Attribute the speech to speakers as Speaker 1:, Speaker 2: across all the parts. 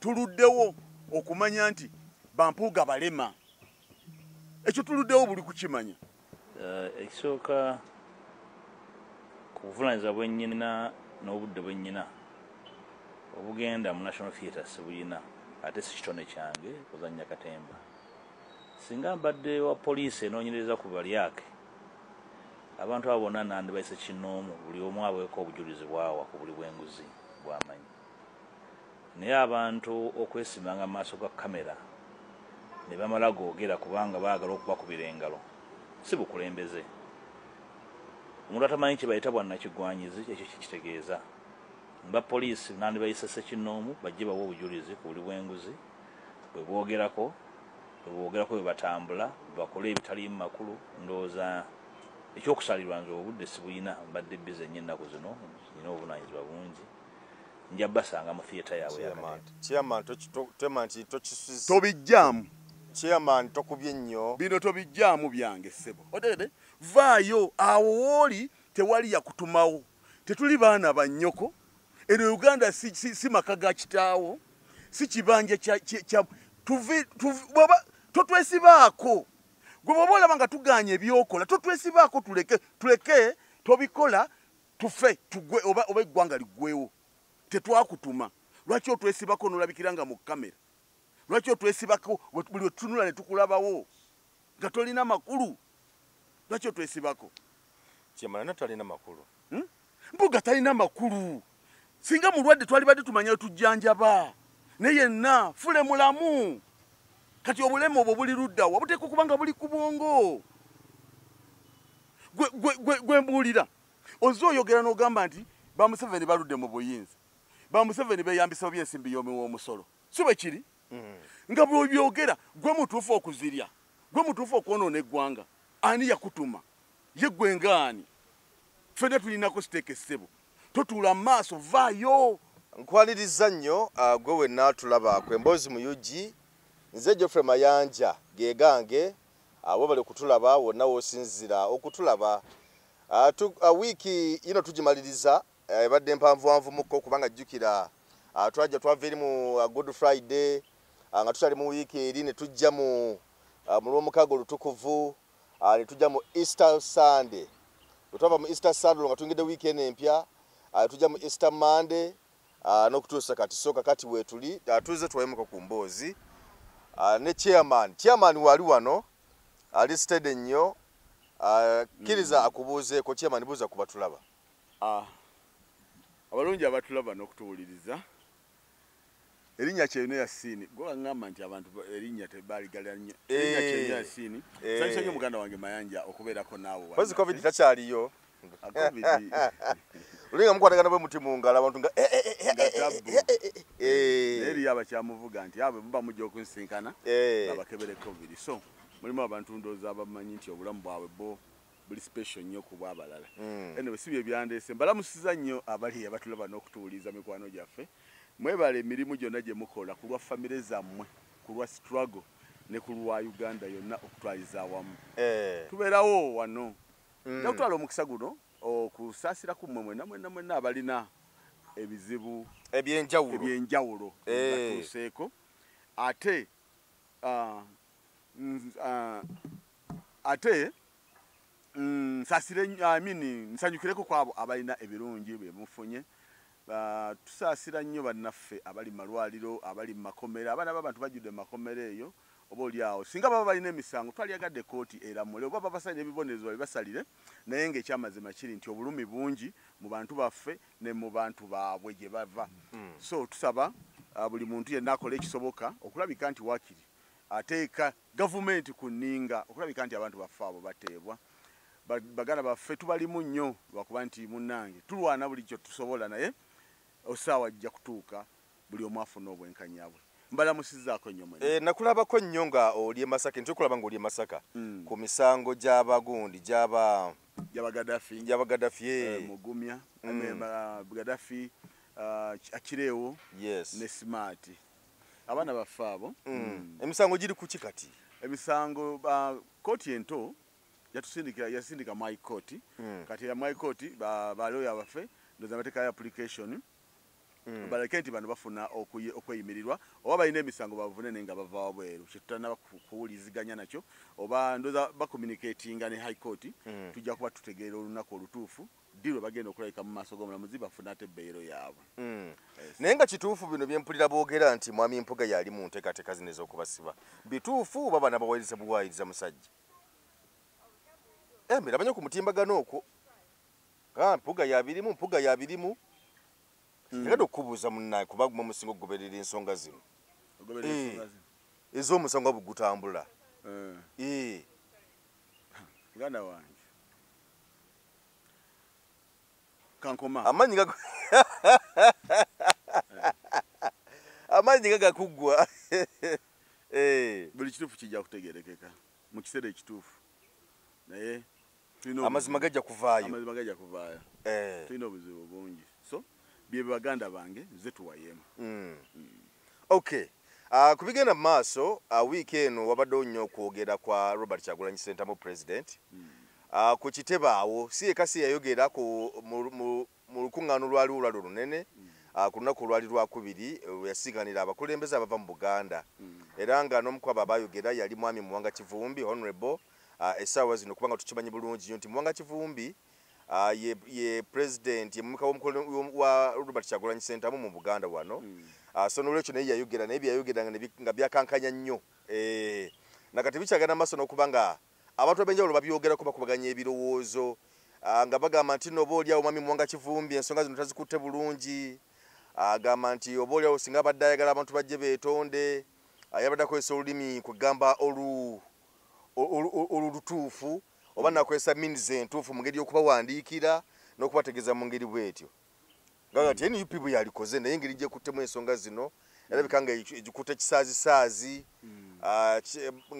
Speaker 1: tuluddewo okumanya nti bampuuga balema. Ekyo tuluddewo buli kukimanya.
Speaker 2: Ekisooka ku buvunaanyizibwa bwennyina n'obudde bwennyina obugenda mu National Theatre sibulina ate si kitone kyange kuzannya katemba. Singa mbadde wa poliisi enoonyereza ku balyake abantu abo bonna nandibayise kinnoomu buli omu abeeko obujulizi bwawa ku buli bw'enguzi bw'amanyi. Naye abantu okwesimanga mu maaso ga kamera ne bamala googera kubanga baagala okubakubira engalo si bukulembeze. Omuntu atamanyi kye bayita bwannakigwanyizi ekyo kitegeeza. Ba poliisi nandibayise ssekinnoomu bajje bawe obujulizi ku buli bw'enguzi bwe boogerako bwe batambula bakole ebitaliimu makulu. Ndowooza ekyokusalirwa nze obudde sibulina mbadde bize nnyo ennaku zino nina obuvunaanyizibwa bungi nja basanga mu theatre yaabwe
Speaker 1: tobijjaamu
Speaker 3: Chairman tokubye nnyo
Speaker 1: bino tobijjaamu byange ssebo otegede vaayo awo wooli tewali yakutumawo tetuli baana ba nnyoko eno Uganda si maka ga kitaawo si kibanja kya totwesibaako gwe bw'oba olaba nga tuganye ebyokola totwesibaako tuleke tobikola tufe tugwe oba eggwanga liggwewo tetwakutuma. Lwaki otwesibako n'olabikira nga mu kamera? Lwaki otwesibako buli otunula ne tukulabawo nga tolina makulu? Lwaki otwesibako?
Speaker 3: Kyemana talina makulu.
Speaker 1: Mbuga talina makulu. Singa mulwadde twali badde tumanya tujjanjaba ne yenna fule mulamu. Kati obulemu obwo buli luddawa buteeka kubanga buli ku bwongo. Gwe mbuulira ozze oyogera n'ogamba nti ba Museveni baludde mu buyinza, ba Museveni beeyambisa by'ensimbi y'omusolo. Si bwe kiri? Nga bw'obyogera gwe mutuufu okuzirya, gwe mutuufu okwonoona eggwanga. Ani yakutuma? Ye gwe ngaani? Ffenna tulinako siteeka essebo. Totuula mu maaso, vaayo.
Speaker 3: Nkwaliriza nnyo gwe wenna tulaba emboozi mu UG. Nze Geoffrey Mayanja ge gange abo bali kutulaba wonna w'osinzira okutulaba. Wiiki ino tugimaliriza ebadde mpanvuwanvu mukko kubanga jjukira twajja twava eri mu Good Friday nga tutali mu wiiki eri ne tujja mu Lwomukaaga olutukuvu ne tujja mu Easter Sunday. Twava mu Easter Sunday nga tungidde weekend empya tujja mu Easter Monday n'okutuusa kati soka kati weetuli tuze twayimuka ku mboozi ne chairman wali wano alisted ennyo kkiriza akubuuzeeko chairman buuza kuba tulaba.
Speaker 1: Abalungi abatulaba n'okutuwuliriza erinnya Kyeyune Yasiini gwe waŋŋamba nti abantu erinnya tebaligala nnyo. Erinnya Kyeyune Yasiini sanyusa nnyo muganda wange Mayanja okubeerako naawe.
Speaker 3: Pozi COVID takyaliyo. Olinga mukwatagana bwe muti mu ngalo abantu nga
Speaker 1: eri abakyamuvuga nti abo muba mujja okunsinkana babakebere COVID. So mulimu abantu ndowooza abamanyi nti obulamu bwabwe bo buli special nnyo ku bw'abalala. Anyway si bye byandeese mbalamusiza nnyo abali abatulaba n'okutuwuliza mikwano gyaffe. Mwebale emirimu gyonna gye mukola ku lwa famire zammwe ku lwa struggle ne ku lwa Uganda yonna okutwaliza awamu. Tubeerawo wano nakutwala omukisa guno okusaasira ku mmwe mwenna abalina ebizibu ebyenjawulo batuuseeko ate nsanyukireko kwabo abalina ebirungi bye mufunye. Tusaasira nnyo bannaffe abali mu malwaliro abali mu makomera abaana b'abantu bajjudde mu makomera eyo oba oli awo singa baba balina emisango twalyagadde kooti eramule oba babasalira ebibonerezo babibasalire naye ng'ekyamazima kiri nti obulumi bungi mu bantu baffe ne mu bantu baabwe gye bava. So tusaba buli muntu yenna akola ekisoboka okulabika nti waakiri ateeka gavumenti ku nninga okulabika nti abantu baffe abo bateebwa. Baganda baffe tubalimu nnyo lwakuba nti munnange tulwana buli kyo tusobola naye osaawa ajja kutuuka buli omu afuna obwenkanyabwe. Mbalamusizaako nnyo mwene.
Speaker 3: Nakulabako nnyo nga oli e Masaka ntukulaba nga oli e Masaka ku misango gy'abagundi gy'Abagadafi
Speaker 1: Mugumya Gaddafi Akireewo ne Smart abaana baffe abo.
Speaker 3: Emisango giri ku kikati?
Speaker 1: Emisango kooti ento yasindika my court kati ya my court ba lawyer baffe ndoza bateka application baleke nti bano bafuna okweyimirirwa oba balina emisango bavune naye nga bava wabweru kyetutanaba kuwuliziganya nakyo oba ndoza bakommunicatinga ne high court tujja kuba tutegeera olunaku olutuufu ddi lwe bagenda okulayika mu maaso g'omulamuzi bafune ate ebbeero yaabwe
Speaker 3: naye nga kituufu bino byempulira boogera nti mwami Mpuuga yali mu nteekateeka zino ez'okubasiba bituufu oba bana bawayiriza buwayiriza musajja mbirabanye ku mutimbagano okwo Mpuuga yabirimu Ngado kubuza munnaye kuba mu musingo goberera ensonga zino. Ez'omusango bugutambula.
Speaker 1: Ganda wange. Kankoma.
Speaker 3: Amanyi gagakugwa.
Speaker 1: Buli kituufu kijja kutegeerekeka mu kiseera ekituufu. Naye
Speaker 3: amazima gajja kuvaayo.
Speaker 1: Tulina obuzibu bungi. So bye baganda bange nze tuwayemu.
Speaker 3: Okay. Kubigenda maaso wiiki eno wabadde onnyo okwogera kwa Robert Kyagulanyi Ssentamu mu president. Ku kitebaawo si ekasi yayogera mu lukuŋŋaano lwali olwali olunene ku lunaku olwali lwakubiri yasiganira abakulembeze abava mu Buganda era nga n'omu ku abo abayogera yali mwami Muwanga Kivumbi honorable essaawa zino kubanga tukimanyi bulungi nti Muwanga Kivumbi ye president ye mumika wa Robert Kyagulanyi Ssentamu mu Buganda wano so n'olwekyo naye yayogera naye byayogera nga byakankanya nnyo nakati bikyagana maaso n'okuba nga abantu abenjawulo babyogerako bakubaganya ebirowoozo nga bagamba nti no boolyawo mwami Muwanga Kivumbi ensonga zino tazikutte bulungi agamba nti oboolyawo singa abadde ayagala abantu bajje beetonde yabadde akozesa olulimi kugamba olutuufu oba nakozesa minize entuufu mu ngeri y'okubawandiikira n'okubategeeza mu ngeri bw'etyo nga nti NUP bwe yalikoze naye engeri gyekuttemu ensonga zino erabika nga egikutte kisaazisaazi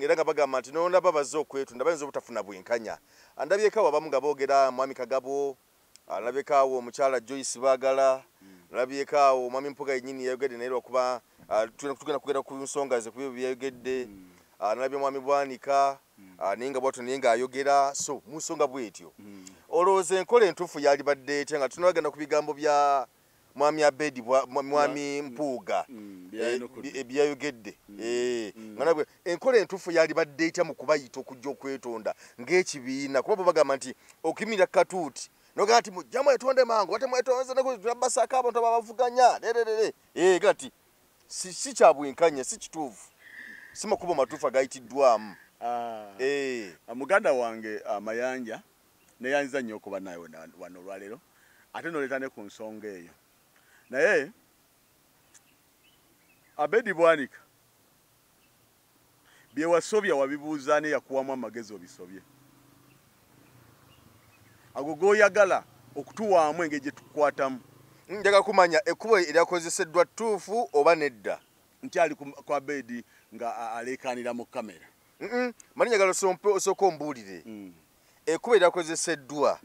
Speaker 3: era nga bagamba nti nondaba bazze okwetunda bayinza obutafuna bwenkanya ndabyekaawo abamu nga boogera mwami Kagabo ndabyekaawo omukyala Joyce Baagala ndabyekaawo mwami Mpuuga yennyini yayogedde naye lwakuba tugenda kugenda ku nsonga ze kubyo byayogedde ndabye mwami Bwanika naye nga bwatyo naye ng'ayogera so mu nsonga bw'etyo olowooza enkola entuufu yali badde etya nga tunabagenda ku bigambo bya mwami Abedi mwami Mpuuga ebyayogedde nga nabwe enkola entuufu yali badde etya mu kubayita okujja okwetonda ng'ekibiina kuba bo bagamba nti okimira katuuti noga nti mujja mwetonde mangu ate mwetonze nabasaako abantu ababavuganya gati si kya bwenkanya si kituufu si makubo matuufu agayitiddwamu
Speaker 1: muganda wange Mayanja neyanziza nnyo okuba naye wano olwaleero ate noleeta ne ku nsonga eyo naye Abedi Bwanika bye wasobya wabibuuza ne yakuwamu amagezi obisobye ago goyagala okutuwaamu engeri gye tukwatamu
Speaker 3: njaga kumanya ekkubo eryakozeseddwa ttuufu oba nedda
Speaker 1: nkyali ku Abedi nga aleekaanira mu kamera
Speaker 3: mani njagala osooka ombuulire ekkubo eryakozeseddwa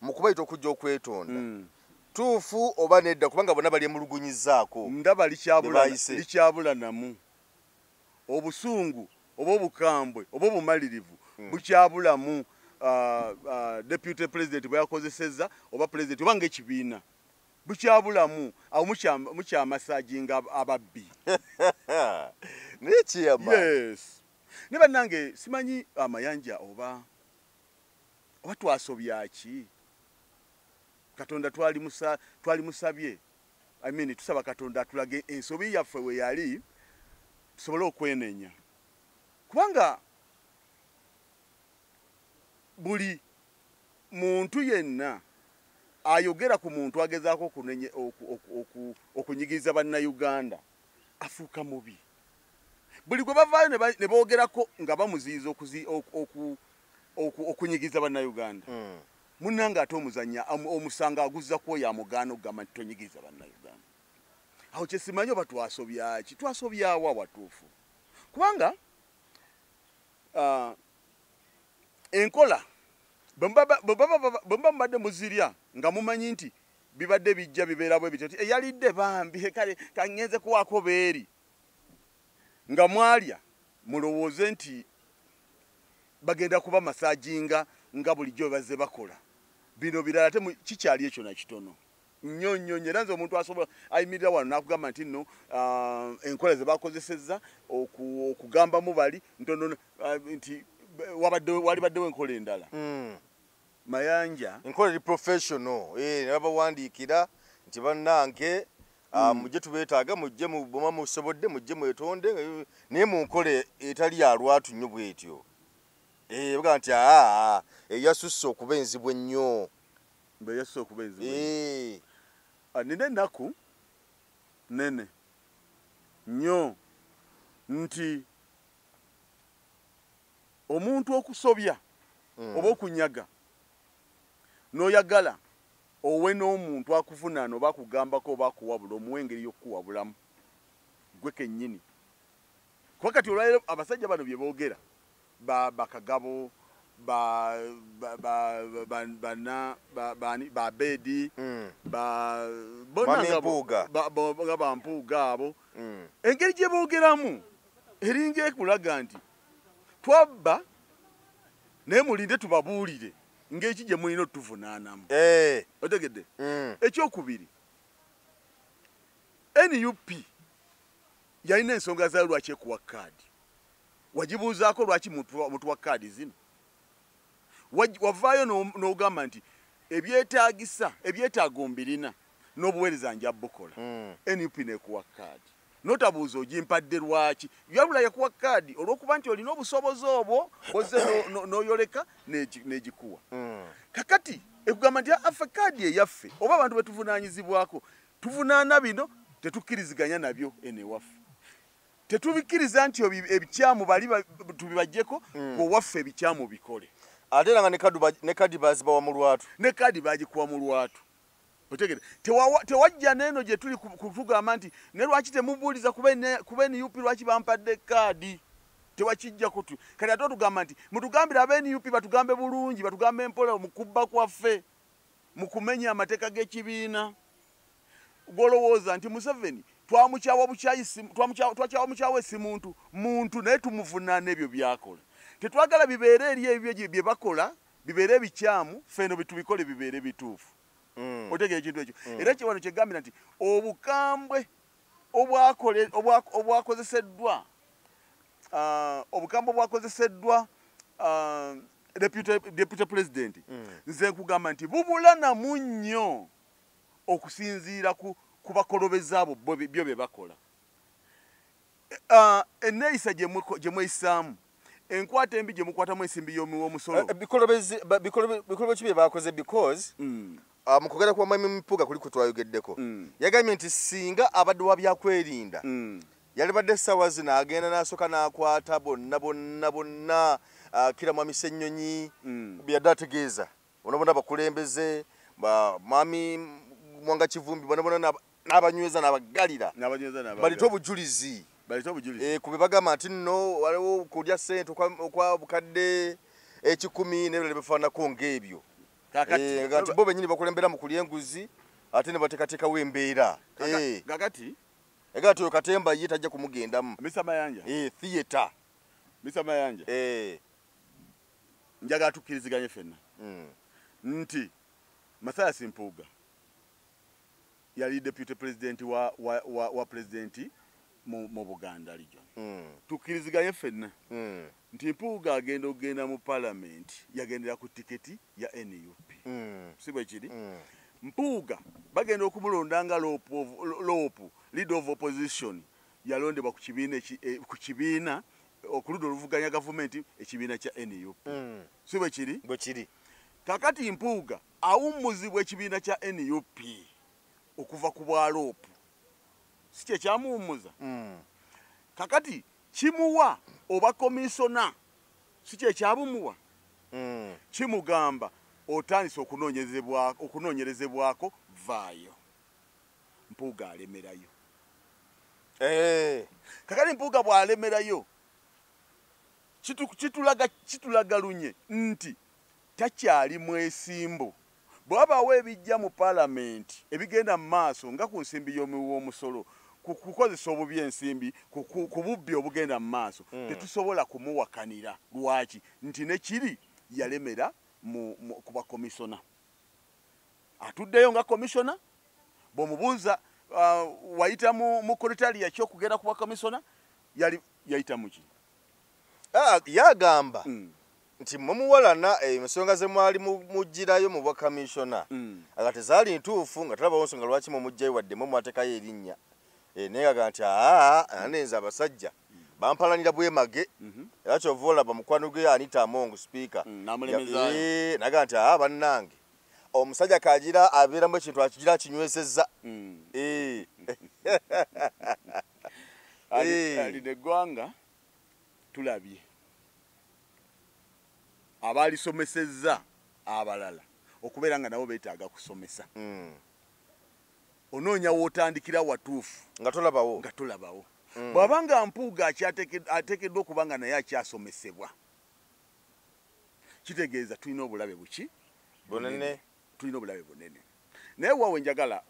Speaker 3: mu kubayita okujja okwetonda tuufu oba nedda kubanga bonna balyemulugunyizaako
Speaker 1: ndaba likyabula namu obusungu oba obukambwe oba obumalirivu bukyabulamu deputy president bwe yakozesezza oba president oba ng'ekibiina bukyabulamu awo mukyamasaginga ababbi
Speaker 3: naye kiyama
Speaker 1: yes ne bannange simanyi Amayanja oba twasobyaki Katonda twali musabye tusaba Katonda atulage ensobi yaffe we yali tusobole okwenenya kubanga buli muntu yenna ayogera ku muntu agezaako okunyigiriza bannayuganda afuuka mubi buli gwe bavaayo ne boogerako nga bamuziyiza okunyigiriza bannayuganda munnange ate omuzanya omusanga aguzza kwoyo amugaana okugamba nti tonyigiriza bannayuganda awo kyesimanyi oba twasobyaki twasobyawo awatuufu kubanga enkola bwe mubadde muzirya nga mumanyi nti bibadde bijja bibeera bwe bityo eyalidde bambi kale kangenze kuwaako beeri nga mwalya mulowooze nti bagenda kuba masajinga nga bulijjo bazze bakola bino birala ate kikyali ekyo na kitono nnyo era nze omuntu asobola ayimirira wano n'akugamba nti nno enkola ze bakozesezza okugambamu bali ntono nti walibaddewo enkola endala. Mayanja
Speaker 3: enkola eri professional nabawandiikira nti bannange mujje tubeetaaga mujje bwema musobodde mujje mwetonde naye mu nkola etali ya lwatu nnyo bwetyo baga nti eyasusse okuba enzibu ennyo
Speaker 1: yasusse okuba enzibu nina ennaku nene nnyo nti omuntu okusobya oba okunyaga n'oyagala owe n'omuntu akuvunaana oba akugambako oba akuwabula omuwa engeri y'okukuwabulamu gwe kennyini. Kuba kati olwaleero abasajja bano bye boogera bakagabo babedi nga bampuuga abo engeri gye boogeramu eringa ekulaga nti twabba naye mulinde tubabuulire ng'eki gye mulina otuvunaanamu. Otegedde? Ekyokubiri, NUP yalina ensonga zayo lwaki ekuwa kaadi. Wagibuuzaako lwaki mutuwa kaadi zino? Wavaayo n'ogamba nti ebyetaago mbirina n'obuweereza nja bukola. NUP n'ekuwa kaadi. Notabuuza ogimpadde lwaki? Yabula yakuwa kaadi olw'okuba nti olina obusobozi obwo bozze n'oyoleka n'egikuwa. Kakati ekugamba nti affe kaadi eyaffe oba abantu betuvunaanyizibwako tuvunaana bino tetukkiriziganya nabyo enewaffe. Tetubikkiriza nti ebikyamu bali tubibajjeko owaffe ebikyamu bikole.
Speaker 3: Ate era nga ne kaadi bazibawa mu lwatu.
Speaker 1: Ne kaadi bagikuwa mu lwatu. Otegere tewajja neno gye tuli kutugamba nti ne lwaki temubuuliza kuba NUP lwaki bampadde kaadi tewakijja kutu kati ate otugamba nti mutugambire aba NUP batugambe bulungi batugambe mpola mu kubba kwaffe mu kumenya amateeka g'ekibiina. Golowooza nti Museveni twamukyawa mukyawe si muntu naye tumuvunaana ebyo byakola. Tetwagala bibeere eri ebyo bye bakola bibeere ebikyamu ffeno bitubikole bibeere bituufu. Otegera ekintu ekyo. Era kiwano kyegambira nti obukambwe obwakozeseddwa deputy president nze nkugamba nti bubula namu nnyo okusinziira ku bakolobeza abo byo bye bakola. Enneeyisa gye mweyisaamu enkwata embi gye mukwatamu ensimbi y'omusolo.
Speaker 3: Bikolobezi ki bye bakoze because mu kugenda kwa Mwami Mpuuga kuli kutwayogeddeko yagambye nti singa abadde wa byakwerinda yali badde essaawa zino agenda n'asooka n'akwata bonna kira Mwami Ssennyonyi byadde ategeeza bona abakulembeze Mwami Mwanga Kivumbi bona n'abanyweza n'abagalira balita obujulizi ku bye bagamba nti nno waliwo kulya ssente okwa bukadde 10 n'ebirala bifaananako ng'ebyo. Kakati bo benyini bakulembera mu kulya enguzi ate ne bateekateekawo embeera.
Speaker 1: Kakati
Speaker 3: oyo Katemba ye tajja kumugendamu.
Speaker 1: Mr. Mayanja.
Speaker 3: Theatre.
Speaker 1: Mr. Mayanja. Njaga tukkiriziganye ffenna. Nti Mathias Mpuuga yali deputy president wa president mu Buganda region. Tukkiriziganye ffenna. Nti Mpuuga agenda mu parliament yagendera ku tiketi ya NUP. Si bwe kiri? Mpuuga bagenda okumulonda nga lopu leader of opposition yalondebwa ku kibiina okuluda oluvuganya gavumenti ekibiina kya NUP. Si bwe kiri?
Speaker 3: Bwe kiri.
Speaker 1: Kakati Mpuuga awummuzibwa ekibiina kya NUP okuva ku bwalopu. Si kye kyamuwummuza? Kakati kimuwa oba komisona si kye kyabumuwa? Kimugamba otandise okunoonyerezebwako vaayo. Mpuuga alemerayo. Kakati Mpuuga bw'alemerayo kitulaga lunye nti takyali mwesimbu. Bw'abaawo ebijja mu parliament ebigenda mu maaso nga ku nsimbi y'omusolo kukozesa obubi ensimbi ku bubbi obugenda mu maaso tetusobola kumuwakanira. Lwaki? Nti ne kiri yalemera ku bakomisona. Atuddeyo nga komisona bomubuuza wayita mu koritali yakyo kugenda kuba komisona yayita muki
Speaker 3: yagamba nti mumuwalana ensonga ze mwali mugirayo mu bwa kamishona nga tezaali ntuufu nga tulabawo ensonga lwaki mumugjayo wadde mumwatekayo erinnya naye gaga nti anenza abasajja bampalanira bwemage era kyova olaba mukwano gwe Anita Among speaker naga nti bannange omusajja kagira abeeramu ekintu akigira kinywesezza
Speaker 1: alina eggwanga tulabye abalisomesezza abalala okubeera nga nabo beetaaga kusomesa onoonya wootandikira watuufu nga tolabawo bw'abanga Mpuuga ateekeddwa okuba nga naye akyasomesebwa kitegeeza tulina obulabe buki
Speaker 3: bunene
Speaker 1: naye waawe njagala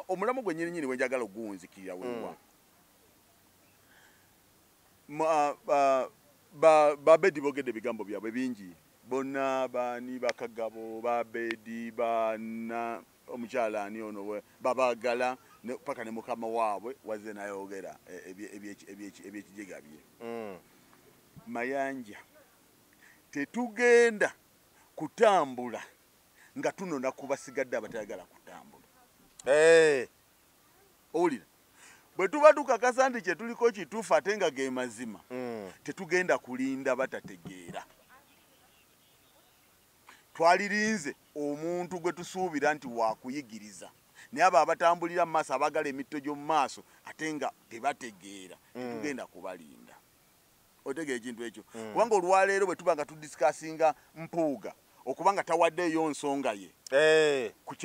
Speaker 1: omulamu gwe nnyini wenjagala oguwunzikirira wewa babedi bogedde ebigambo byabwe bingi bonna baani bakagabo babedi bana omukyala ani ono babagala paka ne mukama waabwe wazze nayogera ebyekijega bye Mayanja tetugenda kutambula nga tunona kubasigadde abatayagala kutambula owulira bwe tuba tukakasa nti kyetuliko kituufu ate nga ge mazima tetugenda kulinda batategeera twalirinze omuntu gwe tusuubira nti wakuyigiriza naye abo abatambulira mu maaso abagala emitto gy'omu maaso ate nga tebategeera tetugenda kubalinda otegeera ekintu ekyo kubanga olwaleero bwe tuba nga tudisikasinga Mpuuga okuba nga tawaddeeyo nsonga ye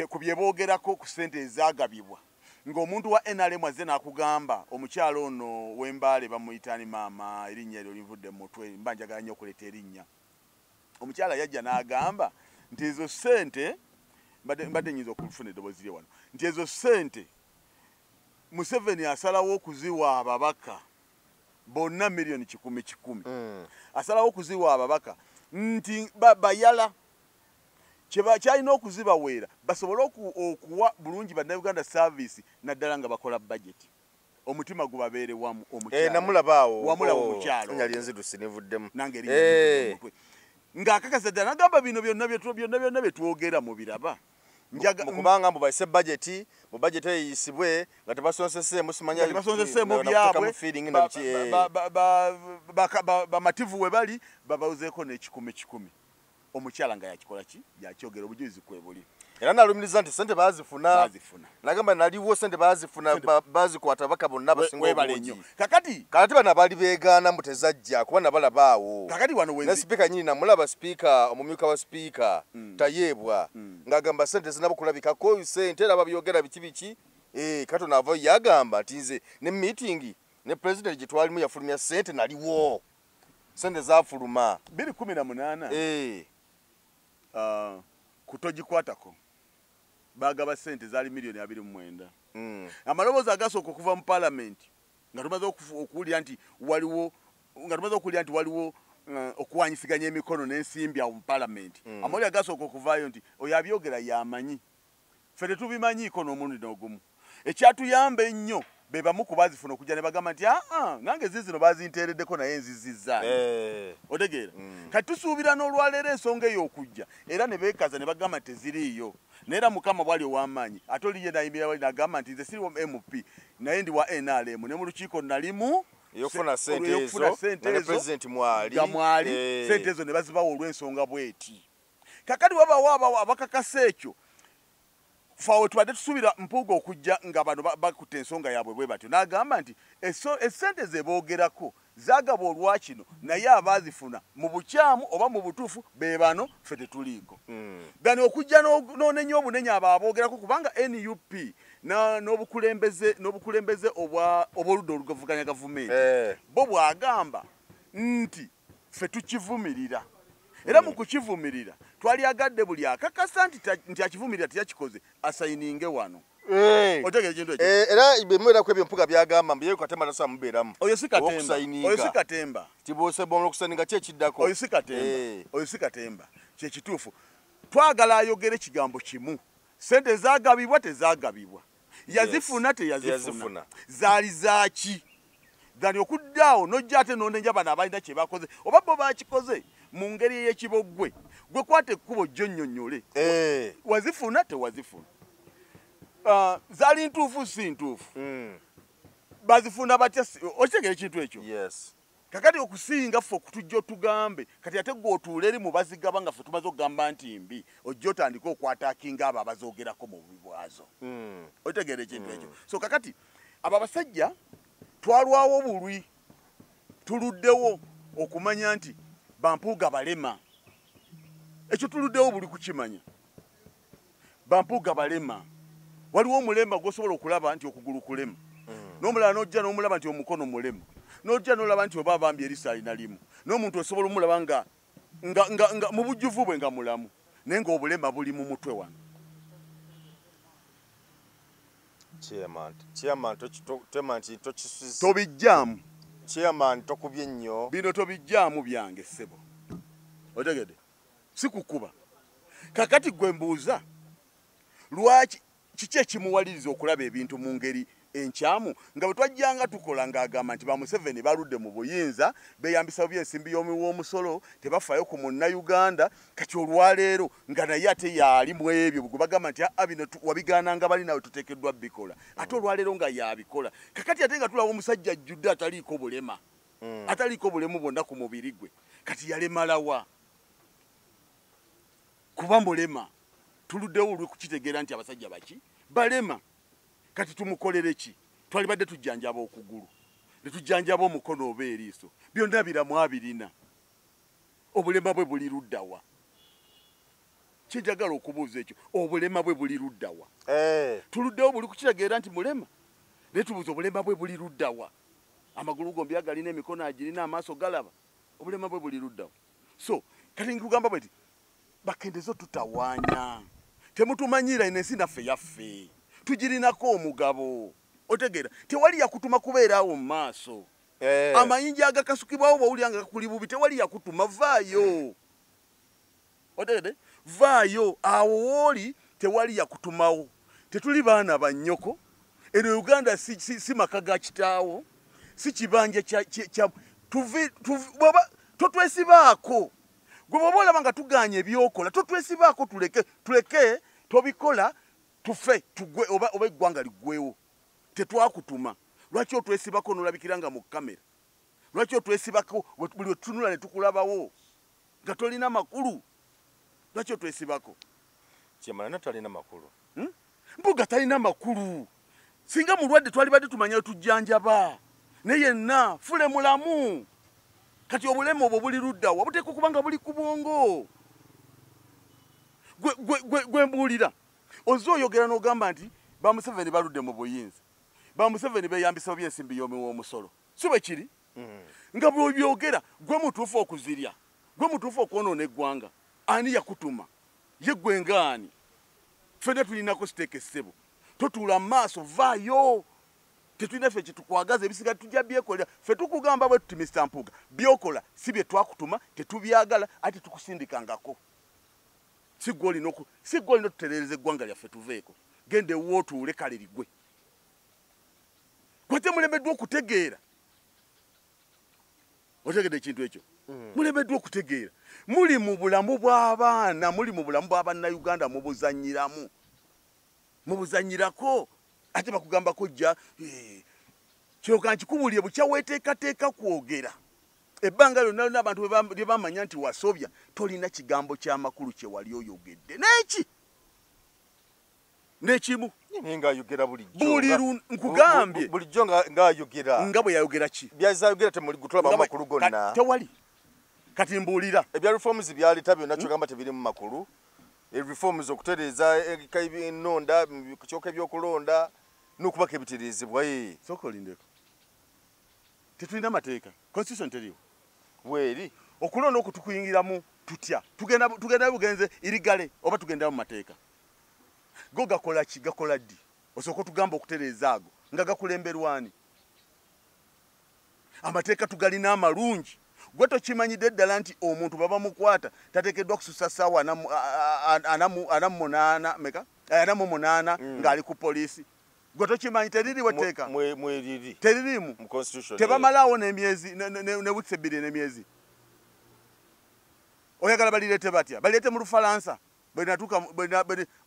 Speaker 1: ku bye boogerako ku ssente ezaagabibwa ng'omuntu wa NRM azze n'akugamba omukyalo ono w'Embaale bamuyitani maama erinnya eryo livudde mu mutwe mba njagala nnyo okuleeta erinnya omukyala yajja n'agamba nti ezo ssente mbadde nnyinza okufuna eddoboozi lye wano nti ezo ssente Museveni asalawo okuziwa ababaka bonna miliyoni 100 asalawo okuziwa ababaka nti bayala kyalina okuzibaweera basobole okuwa bulungi bannayuganda service naddala nga bakola budget omutima gubabeere wamu
Speaker 3: namulabaawo
Speaker 1: omukyalo
Speaker 3: nange
Speaker 1: ng'akakasa ddala nagamba bino byonna bye twogera mu biraba
Speaker 3: kubanga mbu bayise budget mu budget eyisibwe nga tebasonseseemu
Speaker 1: simanyabasonseseemu byabwe bamativu we bali babawuzeeko n'10 omukyala nga yakikola ki yakyogera obujulizi kwebuli
Speaker 3: era nalumiriza nti sente bazifuna nagamba naliwo sente bazifuna bazikwata baka bonna basinga obungi
Speaker 1: kakati
Speaker 3: bano abaali beegaana mbu tezajja kuba nabalabaawo
Speaker 1: kakati wano
Speaker 3: ne sipiika nyini namulaba sipiika omumyuka wa sipiika tayeebwa ng'agamba sente zinabukulabikako sente era babyogera biki kato naavayo yagamba nti nze ne miitingi ne pulezidenti gye twalimu yafulumya sente naliwo sente zafuluma
Speaker 1: 2018 kutogikwatako bagaba sente zaali miliyoni 29 amaloboozi agasooka okuva mu palamenti nga tumaze okuwulira nti waliwo okuwanyisiganya emikono n'ensimbi awo mu palamenti amawulire agasooka okuvaayo nti oyo abyogera yamanyi ffe tetubimanyiiko n'omulundi n'ogumu ekyatuyamba ennyo be bamu ku bazifuna okujja ne bagamba nti nange zizino bazinteereddeko naye nzizizzaani otegeera kati tusuubira n'olwaleero ensonga eyo okujja era ne beekaza ne bagamba teziriiyo naye era mukama bwali ow'amaanyi ate oliye nayimirira wali n'agamba nti nze siri wa MP naye ndi wa NRM ne mu lukiiko nalimu
Speaker 3: eyokufuna sente ezo
Speaker 1: nga mwali sente ezo ne bazibawa olw'ensonga bweti kakati wabawo abakakasa ekyo fawe tubadde tusuubira Mpuuga okujja nga bano bakutte ensonga yaabwe bwe batyo n'agamba nti essente ze boogerako zaagaba olwakino naye abaazifuna mu bukyamu oba mu butuufu be bano ffe tetuliiko gani okujja n'onenya obunenya abo aboogerako kubanga NUP n'obukulembeze obw'oludda olugavuganya gavumenti bo bw'agamba nti ffe tukivumirira era mu kukivumirira twalyagadde buli akakasa nti akivumirira teyakikoze asayininge wano otegera ekintu ekyo
Speaker 3: era bemubeerako ebyo Mpuuga byagamba mbu yeyo Katemba nasobola mubeeramu
Speaker 1: oyo si Katemba
Speaker 3: tiboosebwa okusayininga ki ekiddako
Speaker 1: oyo si Katemba kyekituufu twagala ayogere ekigambo kimu sente zagabibwa tezagabibwa yazifuna teyazifuna zaali zaaki dhani okuddaawo nojja ate nonenja bano abalina kye bakoze oba bo bakikoze mu ngeri ey'ekibogwe gwe kwata ekkubo jjo nnyonnyole wazifuna tewazifuna zaali ntuufu si ntuufu bazifuna batya okitegera ekintu ekyo kakati okusinga ffe okutujja otugambe kati ate gwe otuula eri mu bazigaba nga ffe tumaze okugamba nti mbi ojja otandika okwataakinga abo abazoogerako mu bubi bwazo okitegeera ekintu ekyo so kakati abo abasajja twalwawo bulwi tuluddewo okumanya nti bampuuga balema ekyo tuluddewo buli kukimanya bampuuga balema waliwo omulema gwosobola okulaba nti okugulu kulema n'omulala n'ojja n'omulaba nti omukono mulema n'ojja n'olaba nti oba abambye erisa alina limu n'omuntu osobola omulaba nga mu bujjuvu bwe nga mulamu naye ng'obulema buli mu mutwe wano tobijjaamu
Speaker 3: tokubye nnyo
Speaker 1: bino tobijjaamu byange ssebo otegedde sikukuba kakati gwe mbuuza lwaki kiki ekimuwaliriza okulaba ebintu mu ngeri enkyamu nga bwe twajjanga tukola ng'agamba nti ba Museveni baludde mu buyinza beeyambisa byensimbi w'omusolo tebafaayo ku munnayuganda kati olwaleero nga naye ate yaali mu ebyo bwe bagamba nti bino wabigaananga bali nawe tuteekeddwa bikola ate olwaleero nga yabikola kakati ate nga tulaba omusajja ajjudde ataliiko bulema ataliiko bulemu bwonna ku mubiri gwe kati yalemalawa kuba mulema tuluddewo olwe kukitegeera nti abasajja baki balema kati tumukolere ki twalibadde tujjanjaba okugulu ne tujjanjaba omukono oba eriiso byonna biramu abirina obulema bwe buli luddawa kinjagala okubuuza ekyo obulema bwe buli luddawa tuluddewo buli kukitegeera nti mulema naye tubuuza obulema bwe buli luddawa amagulu gombi agalina emikono agirina amaaso galaba obulema bwe buli luddawa so kati nkugamba bwe ti bakendezo tutawaanya temutumanyira ensi naffe yaffe tugirinako omugabo otegeera tewali yakutuma kubeeraawo mu maaso amayinja agakasukibwawo bwawulira nga kakuli bubi tewali yakutuma vaayo otegedde vaayo awo wooli tewali yakutumawo tetuli baana bannyoko eno Uganda si maka ga kitaawo si kibanja totwesibaako gwe bw'oba olaba nga tugaanye ebyokola totwesibaako tuleke tobikola tufe tugwe oba eggwanga liggwewo tetwakutuma lwaki otwesibako n'olabikira nga mu kamera lwaki otwesibako buli wetunula ne tukulabawo nga tolina makulu lwaki otwesibako
Speaker 3: kyemana talina makulu
Speaker 1: mbuga talina makulu singa mulwadde twalibadde tumanya tujjanjaba naye yenna fule mulamu kati obulema obwo buli luddawa buteeka okuba nga buli ku bwongo gwe mbuulira ozze oyogera n'ogamba nti ba Museveni baludde mu buyinza ba Museveni beeyambisa byensimbi y'omusolo si bwe kiri nga bw'obyogera gwe mutuufu okuzirya gwe mutuufu okwonoona eggwanga ani yakutuma ye gwe ngaani ffenna tulinako siteeka essebo totuula mu maaso vaayo tetulina ffe kyetukwagaza ebisiga tujja byekolera ffe tukugamba bwe tuti Mr. Mpuuga byokola si bye twakutuma tetubyagala ate tukusindikangako si gwe olina tutereereza eggwanga lyaffe tuveeko genda ewo otuule kale ligwe gwe temulemeddwa okutegeera otegedde ekintu ekyo mulemeddwa okutegeera muli mu bulamu bw'abaana muli mu bulamu bw'abannayuganda mubuzanyirako ate bakugambako jja kyoka nkikubuulire bukya weeteekateeka kwogera ebbanga lyonna lyonna abantu lye bamanya nti wasobya tolina kigambo ky'amakulu kye wali oyogedde n'ekimu
Speaker 3: ng'ayogera
Speaker 1: nkugambye
Speaker 3: bulijjo ng'ayogera
Speaker 1: nga bwe yayogera ki
Speaker 3: byazayogera temuli gutulaba mu makulu gonna
Speaker 1: tewali kati mbuulira
Speaker 3: ebya reforms byaleta byonna kyogamba tebiri mu makulu reforms okutereeza ennonda kyoka ebyokulonda n'okubaka ebitereezebwa
Speaker 1: sooka olindeko tetulina mateeka constitution teriwo
Speaker 3: bweri
Speaker 1: okulonda okwo tukuyingiramu tutya tugenda bugenze irigale oba tugenda mu mateeka go gakola ki gakola ddi osooka otugamba okutereeza ago nga gakulemberwani amateeka tugalina amalungi gwe tokimanyidde ddala nti omuntu baba mukwata tateekeddwa kususa ssaawa 48 meka ana mu 8 ngali ku police gwe tokimanyi teririwe teeka
Speaker 3: mweriri
Speaker 1: teririmu
Speaker 3: mu constitution
Speaker 1: tebamalawo n'emyezi ne weeks 2 n'emyezi oyagala balirete batya balirete mu Lufalansa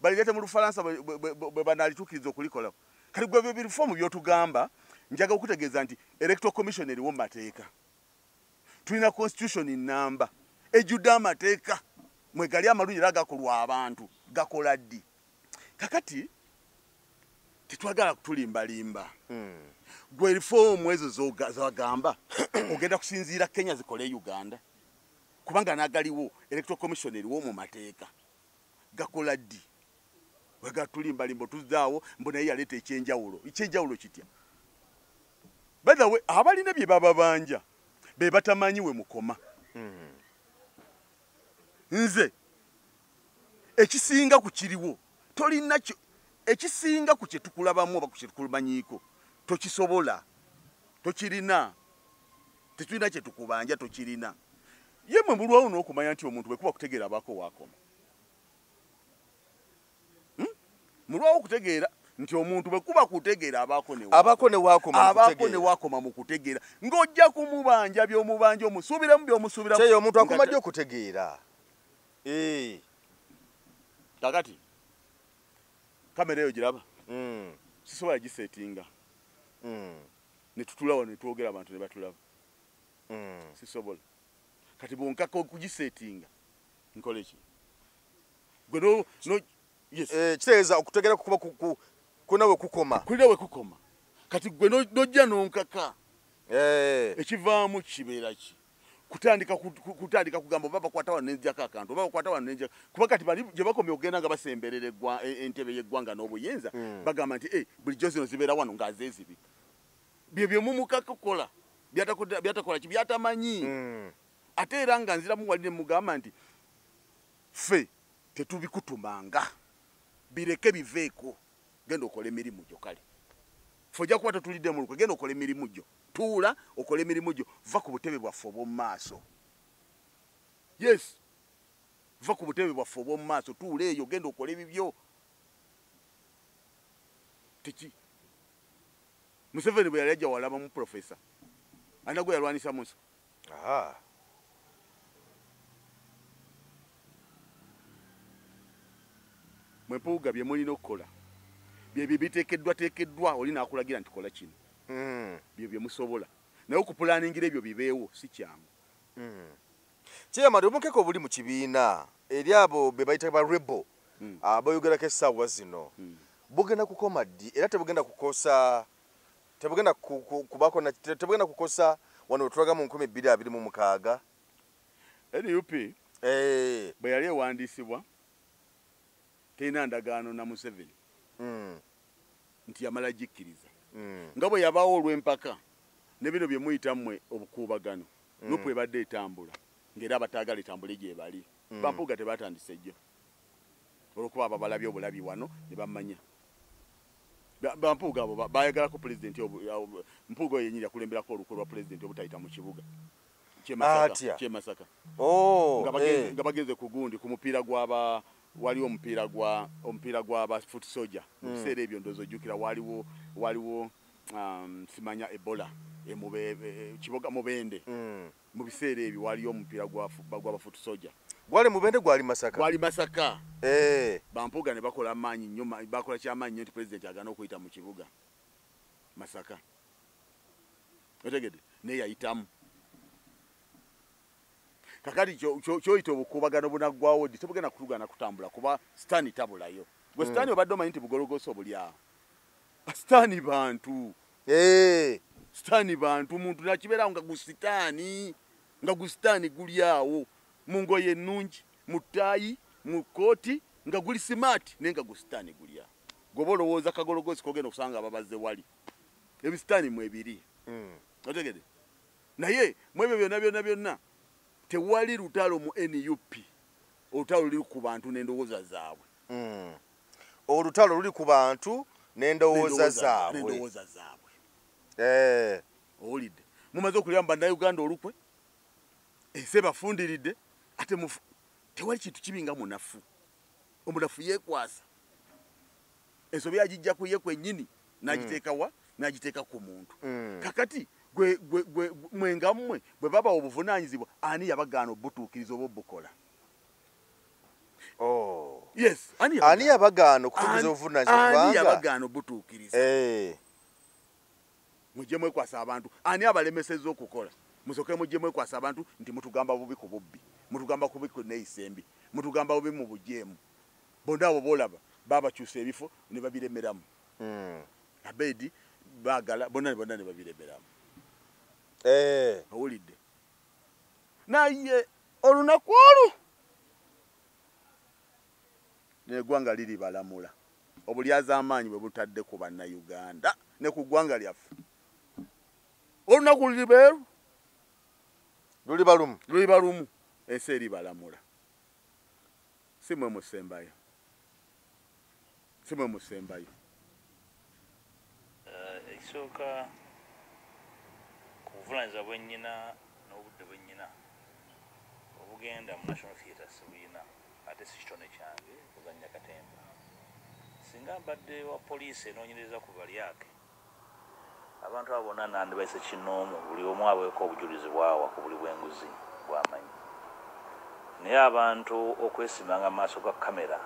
Speaker 1: balirete mu Lufalansa bwe banalitukiriza okulikola kali gwe reform byotugamba njaga okutegeeza nti electoral commission eriwo mu mateeka tulina constitution namba ejjudde amateeka mwegali amalungi era gakolwa abantu gakola ddi kakati tetwagala kutulimbalimba gwe reform ezo zagamba ogenda kusinziira Kenya zikole Uganda kubanga nagaliwo electoral commission eriwo mu mateeka gakola ddi wegatulimbalimbo tuzaawo mbona yaleta ekyenjawulo kitya by the way abalina bye bababanja be batamanyiwe mukoma nze ekisinga ku kiriwo tolina ekisinga ku kye tukulabamu oba ku kye tukumanyiiko tokisobola tokirina tetulina kye tukubanja tokirina ye mwe bulwawo n'okumanya nti omuntu bwe kuba kutegeera abaako waakoma mulwawo okutegeera nti omuntu bwe kuba kutegeera abaako ne waakoma mu kutegeera ng'ojja kumubanja by'omubanja omusuubiremu by'omusuubiramu
Speaker 3: kyeyo omuntu akomadde okutegeera
Speaker 1: kakati kamera eyo giraba sisobola gisetinga ne tutulawo ne twogera abantu ne batulaba sisobola kati bwonkaka okugisetinga nkola eki gwe
Speaker 3: kitegeeza okutegeera kuba kunawe kukoma
Speaker 1: kulinawe kukoma kati gwe nojja nonkaka ekivaamu kibeera ki kutandika kugamba oba bakwata wano nenjako akantu oba bakwata wano nenjako kuba kati bali gye bakomye okugenda nga basemberera entebe y'eggwanga n'obuyinza bagamba nti bulijjo zino zibeera wano ng'azeezibika bye mumukaka kukola byatakola ki byatamanyi ate era nga nziramu wali ne mugamba nti ffe tetubikutumanga bireke biveeko genda okola emirimu gyo kale ffe ojja kuba tetulidde mu lukwe genda okola emirimu gyo tuula okola emirimu gyo va ku butebe bwaffe obw'omu maaso yes va ku butebe bwaffe obw'omu maaso tuula eyo genda okola ebibyo teki Museveni bwe yali ajja walaba mu profesa alina gwe yalwanisa Musa mwepuuga bye mulina okukola byebyo biteekeddwa olina akulagira nti kola kino byo bye musobola naye okupulaningira ebyo bibeewo si kyangu
Speaker 3: kyeyamadi omukeeka obuli mu kibiina eri abo be bayita ba rebel abayogerako essaawa zino bugenda kukoma ddi era tebugenda kukosa tebugenda kukosa wano wetulaga mu 2026
Speaker 1: NUP bwe yali ewandiisibwa terina ndagaano na Museveni nti yamala gikkiriza nga bwe yabaawo olw'empaka ne bino bye muyita mmwe obukuubagano nupu ebadde etambula ng'era abataagala etambule gye bali bampuuga tebatandise jjo olw'okuba abo balabye obulabi wano ne bammanya bampuuga abo bayagalako pulezidenti mpuuga oyo yenyini yakulemberako olukwe lwa pulezidenti obutayita mu kibuga kyemasaka nga bagenze ku gundi ku mupiira gw'aba waliwo omupiira gw'aba foot soldier mu biseera ebyo ndowooza ojjukira waliwo simanya Ebola kiboga Mubende mu biseera ebyo waliyo omupiira gw'aba foot soldier
Speaker 3: gwali Mubende gwali
Speaker 1: Masaka bampuuga ne bakola amaanyi nnyo bakola kyamaanyi nnyo nti pulezidenti agana okuyita mu kibuga Masaka otegedde naye yayitamu kakati kyoyita obukuubagano bunaggwawo ddi tebugenda kutugana kutambula kuba sitaani tabulayo gwe sitaani obadde omanyi nti bugologosa obuli awo sitaani bantu sitaani bantu muntu nakibeerawo nga gusitaani guli awo mu ngoye ennungi mu ttaayi mu kooti nga guli simaati naye nga gusitaani guli awo goba olowooza kagologosi kogenda okusanga ababaze wali ebisitaani mwebiri otegede naye mwebyo byonna tewali lutalo mu NUP olutalo luli ku bantu n'endowooza zaabwe
Speaker 3: olutalo luli ku bantu n'endowooza zaabwe
Speaker 1: owulidde mumaze okulya mu bannayuganda olukwe ensi bafundiridde ate tewali kintu kibi nga munafu omunafu yeekwasa ensobi agijja kuye kwennyini n'agiteeka wa n'agiteeka ku muntu kakati gwe mwengammwe bwe baba obuvunaanyizibwa ani yabagaana obutuukiriza oba obukola yes
Speaker 3: ani yabagaana okutuukiriza obuvunaanyizibwa kubanga
Speaker 1: ani yabagaana obutuukiriza mujje mwekwasa abantu ani abalemesezza okukola musoke mujje mwekwasa abantu nti mutugamba bubi ku bubbi mutugamba kubi ku neeyisembi mutugamba bubi mu bujeemu bonna abo boolaba baabakyusa ebifo ne babiremeramu abedi baagala bonna ne babiremeramu owulidde naye olunaku olwo neggwanga liri balamula obulyazaamaanyi bwe butadde ku bannayuganda ne ku ggwanga lyaffe olunaku liri beeru luli balumu ensi eri balamula simwe musembayo
Speaker 2: ekisooka ku buvunaanyizibwa bwennyina n'obudde bwennyina obugenda mu national theatre sibuyina ate si kitone kyange kuzannya katemba singa mbadde wa poliisi enoonyereza ku balyake abantu abo bonna nandibayise kinoomu buli omu abeeko obujulizi bwawa ku buli bw'enguzi bw'amanyi naye abantu okwesimanga mu maaso ga kamera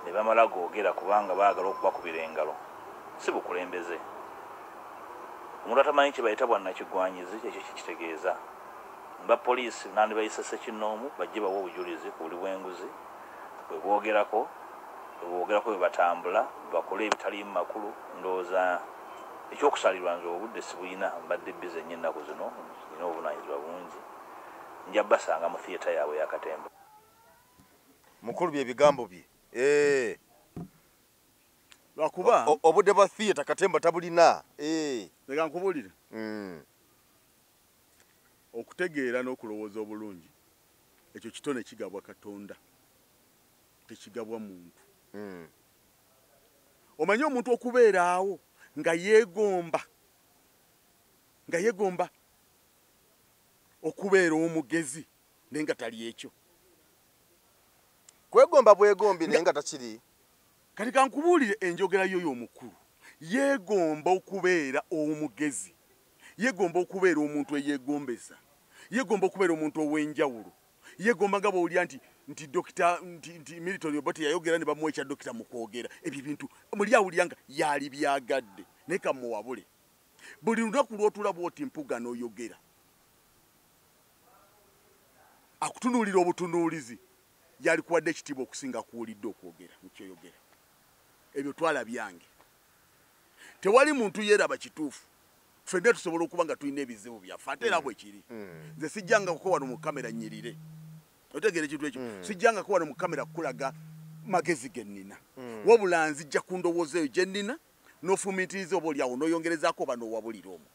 Speaker 2: ne bamala googera kubanga baagala okubakubira engalo si bukulembeze omuntu atamanyi kye bayita bwannakigwanyizi ekyo kikitegeeza ba poliisi nandibayise sekinoomu bajje bawa obujulizi ku buli bw'enguzi bwe boogerako bwe batambula bakole ebitaliimu makulu ndowooza ekyokusalirwa nze obudde sibuyina mbadde bize nnyo ennaku zino nina obuvunaanyizibwa bungi nja basanga mu theatre yaabwe yakatemba
Speaker 3: mukulu bye bigambo bye
Speaker 1: lwakuba
Speaker 3: obudde bwa theatre katemba tabulina
Speaker 1: leka nkubuulire okutegeera n'okulowooza obulungi ekyo kitone kigabwa Katonda tekigabwa muntu omanyi omuntu okubeera awo nga yeegomba okubeera omugezi naye nga tali ekyo
Speaker 3: kwegomba bwegombi naye nga takiri
Speaker 1: kati kankubuulire enjogera yo y'omukulu yeegomba okubeera omugezi yeegomba okubeera omuntu eyeegombesa yeegomba okubeera omuntu ow'enjawulo yeegomba nga bw'owulira nti dokita nti Milton Obote yayogera ne bamuwa ekya dokita mu kwogera ebyo bintu muli awulira nga yali byagadde naye kamuwabule buli lunaku lw'otulaba oti mpuga n'oyogera akutunuulira obutunuulizi yali kuwadde ekitiibwa okusinga kuwulidde okwogera mukyoyogera ebyo twalabyange tewali muntu yeeraba kituufu ffenna tusobola okuba nga tulina ebizibu byaffe ate era bwe kiri nze sijjangako wano mu kamera nnyirire otegeera ekintu ekyo sijjangako wano mu kamera kukulaga magezi ge nnina wabula nzijja ku ndowooza eyo gye nnina n'ofumiitiriza oba oliawo n'oyongerezaako bano owabulira omwo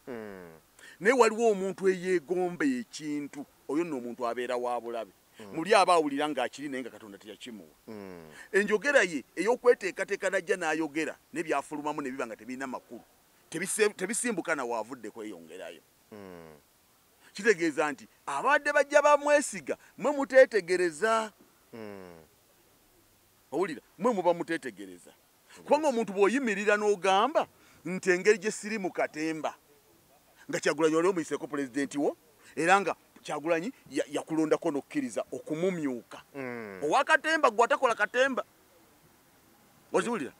Speaker 1: naye waliwo omuntu eyeegomba ekintu oyo nno omuntu abeera wa bulabe muli aba awulira ng'akiri naye nga Katonda teyakimuwa enjogera ye ey'okweteekateeka najja n'ayogera n'ebyafulumamu ne biba nga tebirina makulu tebisimbuka na waavudde kweyongerayo kitegeeza nti abadde bajja bamwesiga mwe muteetegereza owulira mwe muba muteetegereza kubanga omuntu bw'oyimirira n'ogamba nti engeri gye siri mu katemba nga Kyagulanyi wali omuyiseeko pulezidenti wo era nga Kyagulanyi yakulondako n'okkiriza okumumyuka owakatemba gwe atakola katemba oziwulira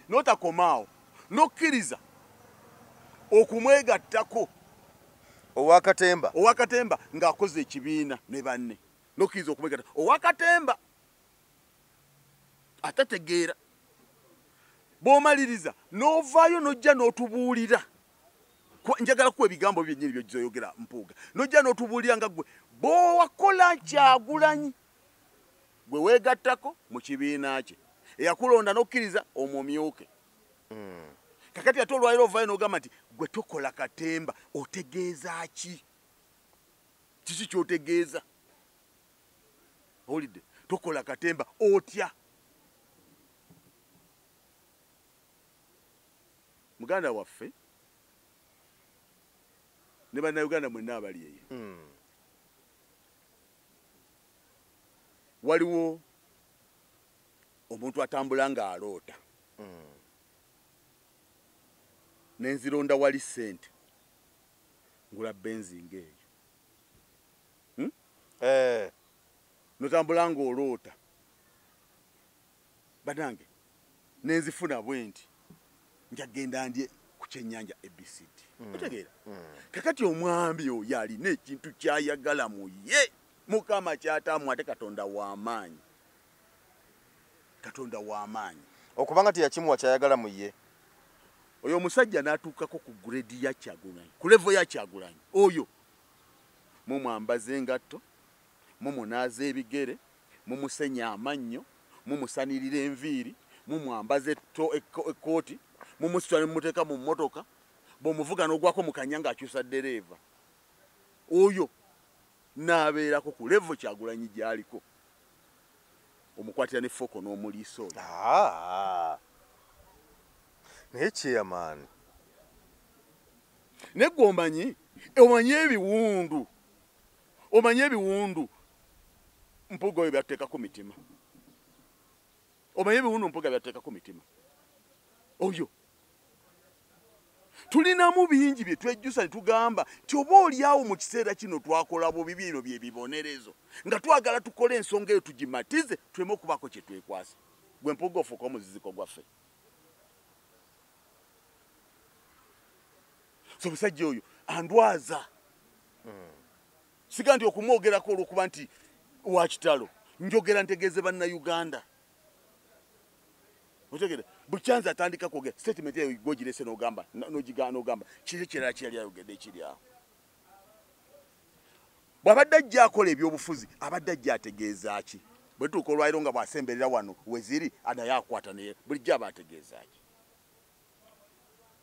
Speaker 1: n'otakomaawo n'okkiriza okumwegattako owakatemba ng'akoze ekibiina ne banne n'okkiriza okumwegatta owakatemba atategeera bw'omaliriza n'ovaayo n'ojja n'otubuulira njagala kuwa ebigambo byennyini byozoyogera mpuuga n'ojja n'otubuulira nga gwe bw'owakola Kyagulanyi gwe weegattako mu kibiina kye eyakulonda n'okkiriza omumyuke kakati ate olwaliro ovaayo n'ogamba nti gwe tokola katemba otegeeza ki kiki ky'otegeeza owulidde tokola katemba otya muganda waffe ne bannayuganda mwenna abali eyo waliwo omuntu atambula ng'aloota nenzironda wali ssente ngula benzi ng'eyo notambula ng'oloota banange nenzifuna bwe nti njagenda ndye ku kyennyanja ABCD otegeera kakati omwambi oyo alina ekintu kyayagala mu ye mukama kyatamu ate katonda w'amaanyi
Speaker 3: okubanga teyakimuwa kyayagala mu ye
Speaker 1: oyo omusajja n'atuukako ku grade ya Kyagulanyi ku level ya Kyagulanyi oyo mumwambaza engatto mumunaaza ebigere mumusenya amannyo mumusanirira enviiri mumwambaza ekkooti mumusitula ne mumuteeka mu mmotoka bw'omuvuga n'ogwako mu kanya ng'akyusa ddereeva oyo n'abeerako ku level Kyagulanyi gy'aliko omukwatira ne foko n'omuliisa oyo
Speaker 3: naye chairman
Speaker 1: negwe omanyi ebiwundu mpuga oyo byateekako mitima oyo tulinamu bingi bye twejjusa ne tugamba nti oba oliawo mu kiseera kino twakola bubi bino bye bibonerezo nga twagala tukole ensonga eyo tugimatize tuleme okubaako kye twekwasa gwe mpuga ofuuka omuziziko gwaffe so musajja oyo andwaza siga nti okumwogerako olw'okuba nti wa kitalo njogera ntegeeze bannayuganda otegere bukyanza atandika kwogera statement eyo gwogirese n'ogamba kiri kirala kyali ayogedde ekiri awo bw'abadde ajja akola ebyobufuzi abadde ajja ategeeza ki bwe tuuka olwaliro nga bw'asemberera wano weziri anaye akwata naye bulijjo aba ategeeza ki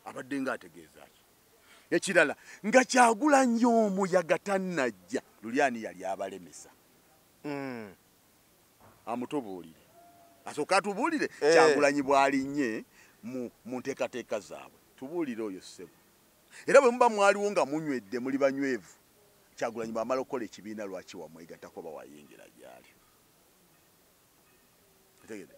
Speaker 1: abadde nga ategeeza ki ekirala nga Kyagulanyi omuyaga tannajja Lulyani yali abalemesa amutubuulire asooka atubuulire Kyagulanyi bw'alinnye mu nteekateeka zaabwe tubuulire oyo ssebo era bwe muba mwaliwo nga munywedde muli banywevu Kyagulanyi bw'amala okukola ekibiina lwaki wamwegattako bawayingira gyali otegedde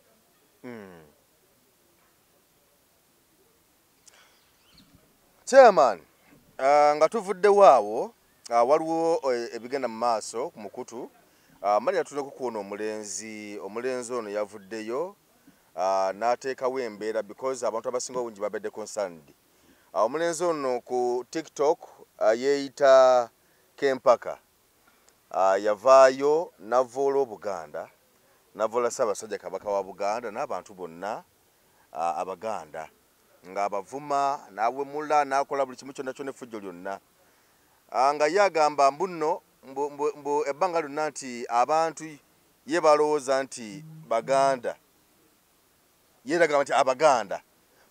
Speaker 3: chairman nga tuvuddewo awo waliwo ebigenda mu maaso ku mukutu mali yatuleko kuwona omulenzi ono yavuddeyo n'ateekawo embeera because abantu abasinga obungi babedde concerned omulenzi ono ku TikTok yeeyita Kempaka yavaayo navoola Obuganda navoola Ssaabasajja Kabaka wa Buganda n'abantu bonna Abaganda ng'abavuma n'awemula n'akola buli kimu kyonna kyonna effujjo lyonna nga ye agamba mbuno mbu ebbanga lyonna nti abantu ye balowooza nti Baganda ye agamba nti Abaganda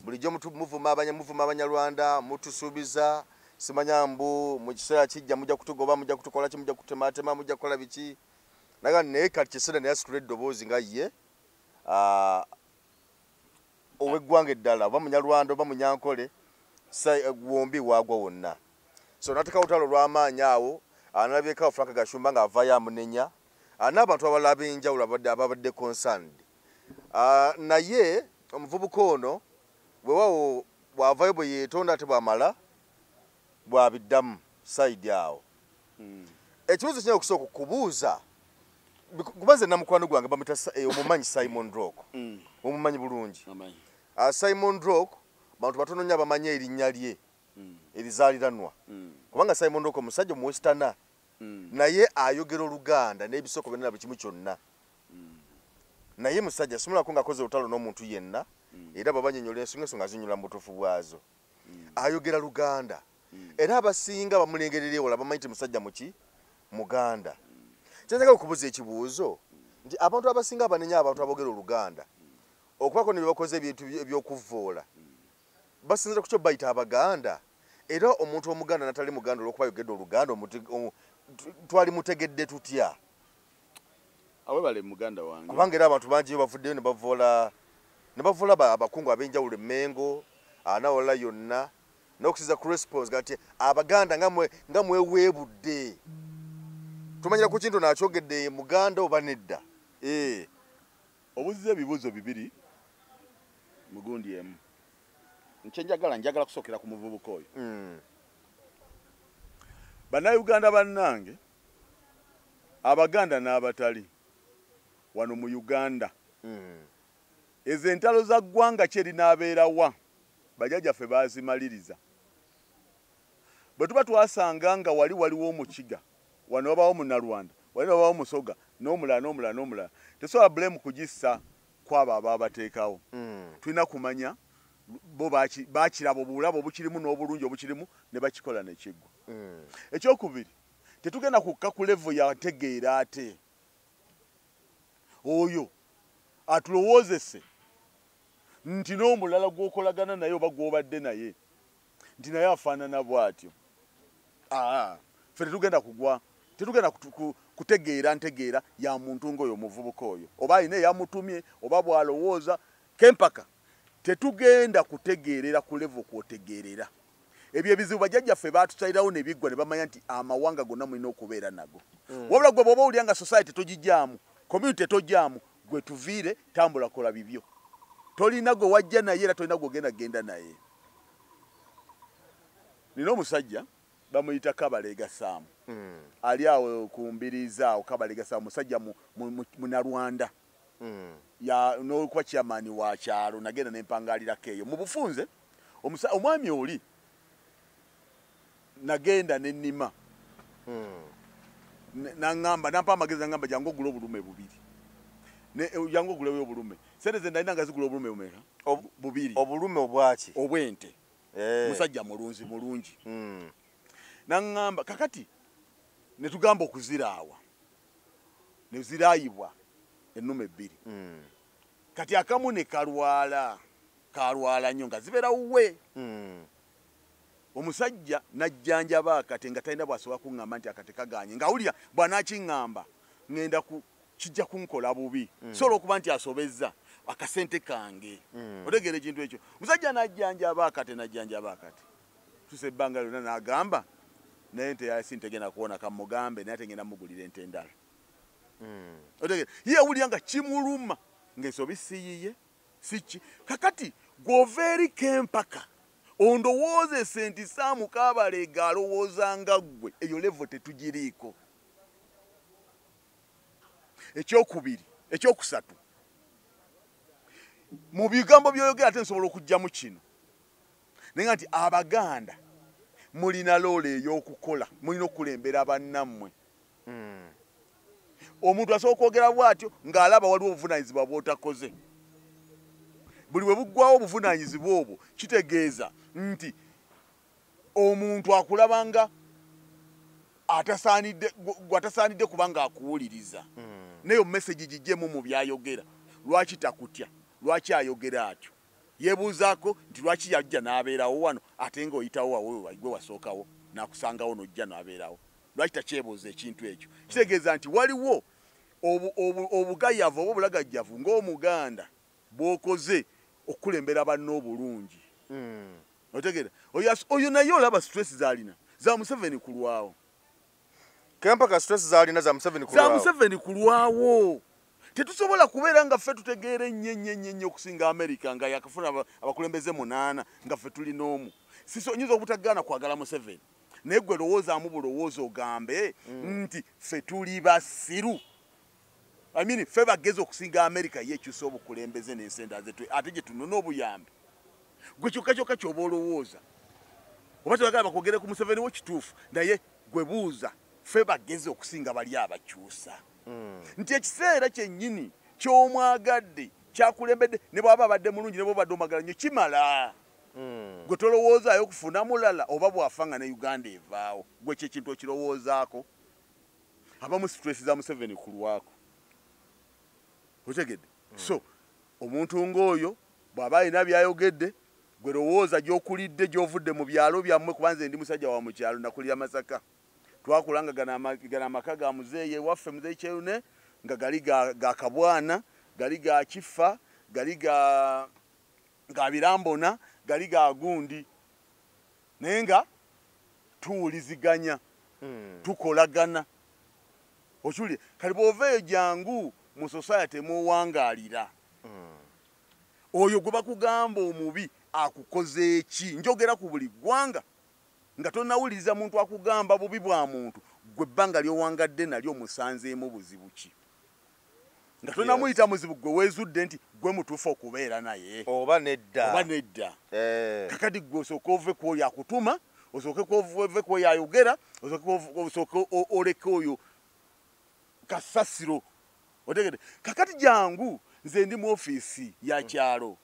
Speaker 3: bulijjo muvuma Abanyarwanda mutusuubiza simanya mbu mu kiseera kijja mujja kutugoba mujja kutukola ki mujja kutematema mujja kukola biki naga naye kati kiseera naye asitula eddoboozi nga ye ow'eggwanga eddala oba Munyarwanda oba Munyankole wombi waagwa wonna so nateka olutalo lw'amaanyi awo analabyeko Frank Gashumba ng'avaayo amunenya n'abantu abalala ab'enjawulo ababadde concerned naye omuvubuka ono bwewaawo bw'avaayo bwe yeetonda ate bw'amala bw'abiddamu side awo ekibuuzo kinene okusooka okubuuza kubanze namukwano gwange bamuyita omumanyi Simon Rock omumanyi bulungi Simon Rock bantu batono nnyo abamanyi erinnya lye erizaaliranwa kubanga Simon Rock omusajja mu Western naye ayogera Oluganda n'ebisoko byonna buli kimu kyonna naye musajja simulako ng'akoze olutalo n'omuntu yenna era babanyonyola ensonga zinyula mu butuufu bwazo ayogera Luganda era abasinga bamulengerera ewala bamanyi nti musajja muki Muganda kyenzaga okubuuza ekibuuzo nti abantu abasinga abanenya abantu aboogera Oluganda okubako ne bakoze ebintu ebyokuvoola basinzira ku kyo bayita Abaganda era omuntu omuganda natali Muganda olw'okuba ayogedde Oluganda twali mutegedde tutya
Speaker 1: awe bale Muganda wange
Speaker 3: kubanga era abantu bangi bavuddeyo ne bavoola abakungu ab'enjawulo Mengo anawala yonna n'okusiza ku response gati Abaganda nga mwewebudde tumanyira ku kintu nakyogedde Muganda oba nedda
Speaker 1: obuzize ebibuuzo bibiri mugundi emu njagala kusookera ku muvubuka oyo. Bannayuganda bannange, Abaganda n'abatali wano mu Uganda, ezo entalo za ggwanga kye linaabeerawa bajjajjaffe baazimaliriza. Bwe tuba twasanga nga waliwo Omukiga, wano wabaawo Munnalwanda, wali wabaawo Musoga, n'omulala tesobola bulemu kugissa kwabo abaabateekawo. Tulina kumanya bo baakiraba obulabo obukirimu n'obulungi obukirimu ne bakikola ne kiggwa. Ekyokubiri, tetugenda kukka ku levo ya ntegeera ate oyo atulowoozese nti n'omulala gw'okolagana naye oba gw'obadde naye nti naye afaanana bw'atyo. Ffe tetugenda kutegeera ntegeera ya muntu ng'oyo omuvubuka oyo, oba alina eyamutumye oba bw'alowooza kempaka tetugenda kutegeerera ku levo kw'otegeerera. Ebyo ebizibu bajjajjaffe baatusalirawo ne biggwa ne bamanya nti amawanga gonna mulina okubeera nago. Wabula gwe bw'oba owulira nga society togijjaamu, community tojjaamu, gwe tuviire tambula kola bibyo. Tolina gwe wajja naye era tolina gwe genda naye. Nina omusajja bamuyita Kabalega Saamu. Ali awo ku mbiriizi awo Kabalega Saamu, musajja Munnalwanda. N'okuba chairman wa kyalo nagenda ne mpangaalirako eyo. Mu bufunze omwami oli nagenda ne nnima. N'aŋŋamba nampa amagezi n'aŋŋamba jangu ogule obulume bubiri. Jangu ogulewo obulume. Sente ze nalina nga zigula obulume bumeka? Bubiri. Obulume obwaki? Obw'ente. Musajja mulungi. N'aŋŋamba kakati ne tugamba okuziraawa. Ne ziraayibwa ennume ebbiri. Kati akamu ne kalwala nnyo nga zibeera wuwe. Omusajja najjanjaba akate nga talina bw'asobola kuŋŋamba nti akate kaganye, ng'awulira bw'anaakiŋŋamba ŋŋenda kijja kunkola bubi. Sobola okuba nti asobezza akasente kange. Otegeera ekintu ekyo. Omusajja najjanjaba akate. Tusa ebbanga lyonna n'agamba naye ente yasi ntegenda kuwona kamugambe naye tegenda mugulira ente endala. Otegeera ye awulira nga kimuluma ng'ensobi siyiye siki. Kakati gw'ova eri kempaka ondowooze nti Saamu Kabalega alowooza nga ggwe, eyo levo tetugiriiko. Ekyokusatu, mu bigambo by'oyogera ate nsobola okuggyamu kino naye nti Abaganda mulina loole ey'okukola, mulina okukulembera bannammwe. Omuntu asobola okwogera bw'atyo ng'alaba waliwo obuvunaanyizibwa bw'otakoze. Buli bwe buggwawo obuvunaanyizibwa obwo kitegeeza nti omuntu akulaba nga atasaanidde kubanga akuwuliriza. Naye message gijjemu mu byayogera. Lwaki takutya? Lwaki ayogera atyo? Yeebuuzaako nti lwaki yajja n'abeerawo wano ate ng'oyitawo wawe wasookawo n'akusangawo n'ojja n'abeerawo. Lwaki takyebuuza ekintu ekyo? Kitegeeza nti waliwo obugayavu oba obulagajjavu ng'Omuganda bw'okoze okukulembera banno obulungi. Otegeera? Oyo naye olaba stress z'alina za Museveni kulwawo.
Speaker 3: Kempaka stress z'alina za Museveni kulwawo.
Speaker 1: Za Museveni kulwawo. Tetusobola kubeera nga ffe tutegeera ennyo okusinga America nga yakafuna abakulembeze 8 nga ffe tuli n'omu. Sisonyiza obutagaana kwagala Museveni. Naye gwe lowoozaamu bulowooza ogambe nti ffe tuli basiru. Ffe bagezi okusinga America yeekyusa obukulembeze n'ensenda zetu ate gye tunona obuyambi. Gwe kyokka ky'oba olowooza. Oba tebagala bakwogere ku Museveni wo kituufu naye gwe buuza ffe bagezi okusinga bali abakyusa. Nti ekiseera kyennyini ky'omwagadde kyakulembedde ne bw'aba abadde mulungi ne bw'obadde omwagala nnyo kimala. Gwe tolowoozaayo kufuna mulala oba bw'afa nga ne Uganda evaawo. Gwe kyekintu okirowoozaako. Abamu stress za Museveni kulwako. Otegedde? So omuntu ng'oyo bw'aba alina by'ayogedde gwe lowooza gy'okulidde gy'ovudde mu byalo byammwe kuba nze ndi musajja wa mu kyalo nakulira Masaka. Twakulanga gana amaka ga muzeeye waffe muzeeye Kyerune nga gali ga Kabwana, gali ga Kifa, gali ga Birambona, gali ga Gundi. Naye nga tuwuliziganya, tukolagana. Okyuli kali bw'oveeyo jangu mu society muwangalira oyo gwe bakugamba omubi akukoze eki njogera ku buli ggwanga nga tonawuliriza muntu akugamba bubi bwa muntu gwe bbanga lyowangadde nalyo musanzeemu buzibu ki nga tonamuyita muzibu gwe weezudde nti gwe mutuufu okubeera naye
Speaker 3: oba nedda
Speaker 1: kakati gwe osooka ove ku oyo akutuma osooke ove ku oyo ayogera osooke oleke oyo kasasiro otegede kakati jangu nze ndi mu ofiisi ya kyalo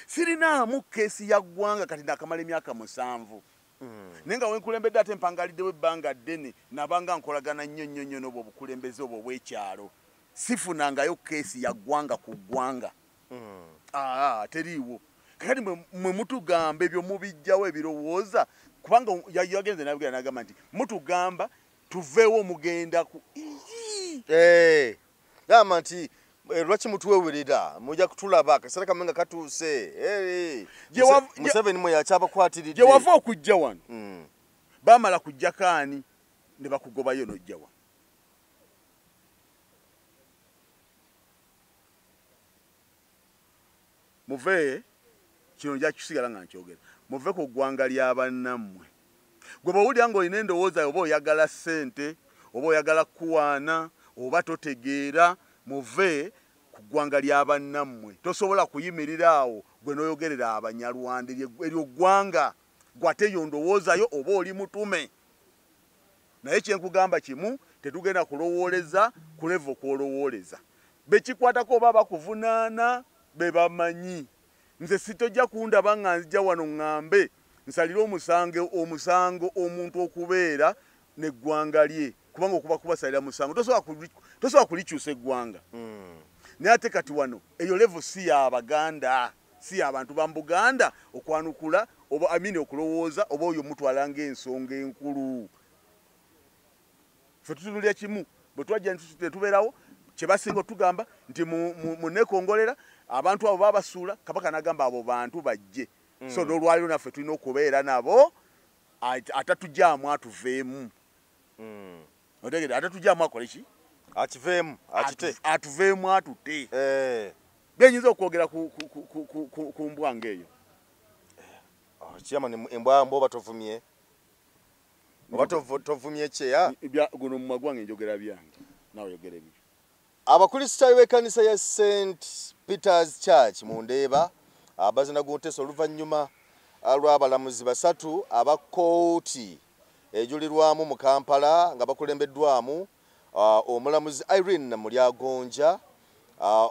Speaker 1: sirinaamu keesi ya ggwanga kati nakamala emyaka 7 naye nga wenkulembedde ate mpangaliddewo ebbanga ddene nabanga nkolagana nnyo n'obwo obukulembeze obwo obw'ekyalo sifunangayo keesi ya ggwanga ku ggwanga teriiwo kakati mwe mutugamba ebyo mubijjawo ebirowooza kubanga yagenze nabigera nagamba nti mutugamba tuveewo mugenda ku
Speaker 3: gamba nti lwaki mutuwewerera mujja kutulaba akaseera kamwe nga katuuse Museveni mwe yakyabakwatiridde
Speaker 1: gye wava okujja wano baamala kujja kaani ne bakugobayo n'ojja wano muve kino nja kisigala nga nkyogera muve ku ggwanga lya bannammwe gwe bw'owulira ng'olina endowooza oba oyagala ssente oba oyagala kuwaana oba totegeera muve ku ggwanga lya bannammwe tosobola kuyimirira awo gwe n'oyogerera abanyarwanda eryo ggwanga gwe ate eyo ndowoozayo oba oli mutume naye kyenkugamba kimu tetugenda kulowooleza ku levo kw'olowooleza bekikwatako oba bakuvunaana be bamanyi nze sitojja kundaba nga nzija wano ŋŋambe nsalire omusango omuntu okubeera n'eggwanga lye kubanga okuba kubasalira musango tosobola kulikyusa eggwanga naye ate kati wano eyo levo si y'Abaganda si y'abantu ba Buganda okwanukula oba amini okulowooza oba oyo mutwala ng'ensonga enkulu ffe tutunulira kimu bwe twajja netubeerawo kye basinga otugamba nti munekongolera abantu abo babasuula kabaka nagamba abo bantu bajje so n'olwaliro naffe tulina okubeera nabo atatujjaamu atuveemu otegere atatujjaamu akole ki
Speaker 3: akiveemu akite
Speaker 1: atuveemu atute byenyinza okwogera ku mbwanga eyo
Speaker 3: kiyama embwa oba tovumye oba tovumye kyeya
Speaker 1: guno mu magwange njogera byange nawe yogera ebyo
Speaker 3: abakristaayo b'ekkanisa ya St Peter's Church mu Ndeeba bazina gunteesa oluvannyuma lw'abalamuzi 3 aba kkooti ejulirwamu mu Kampala nga bakulembeddwamu omulamuzi Irene Mulyagonja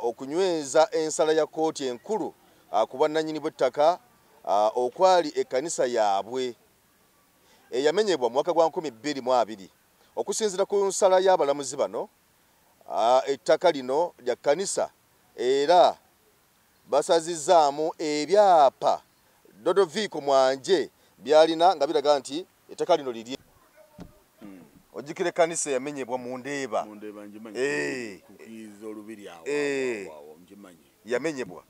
Speaker 3: okunyweza ensala ya kkooti enkulu ku bwannannyini bw'ettaka okwali ekkanisa yaabwe eyamenyebwa mu mwaka gwa 2022 okusinziira ku nsala y'abalamuzi bano ettaka lino lya kkanisa era basazizaamu ebyapa Dodovico Mwanje byalina nga biraga nti ettaka lino lirye ojjukira ekkanisa yamenyebwa mu Ndeeba
Speaker 1: kukiza olubiri awo nkimanyi
Speaker 3: yamenyebwa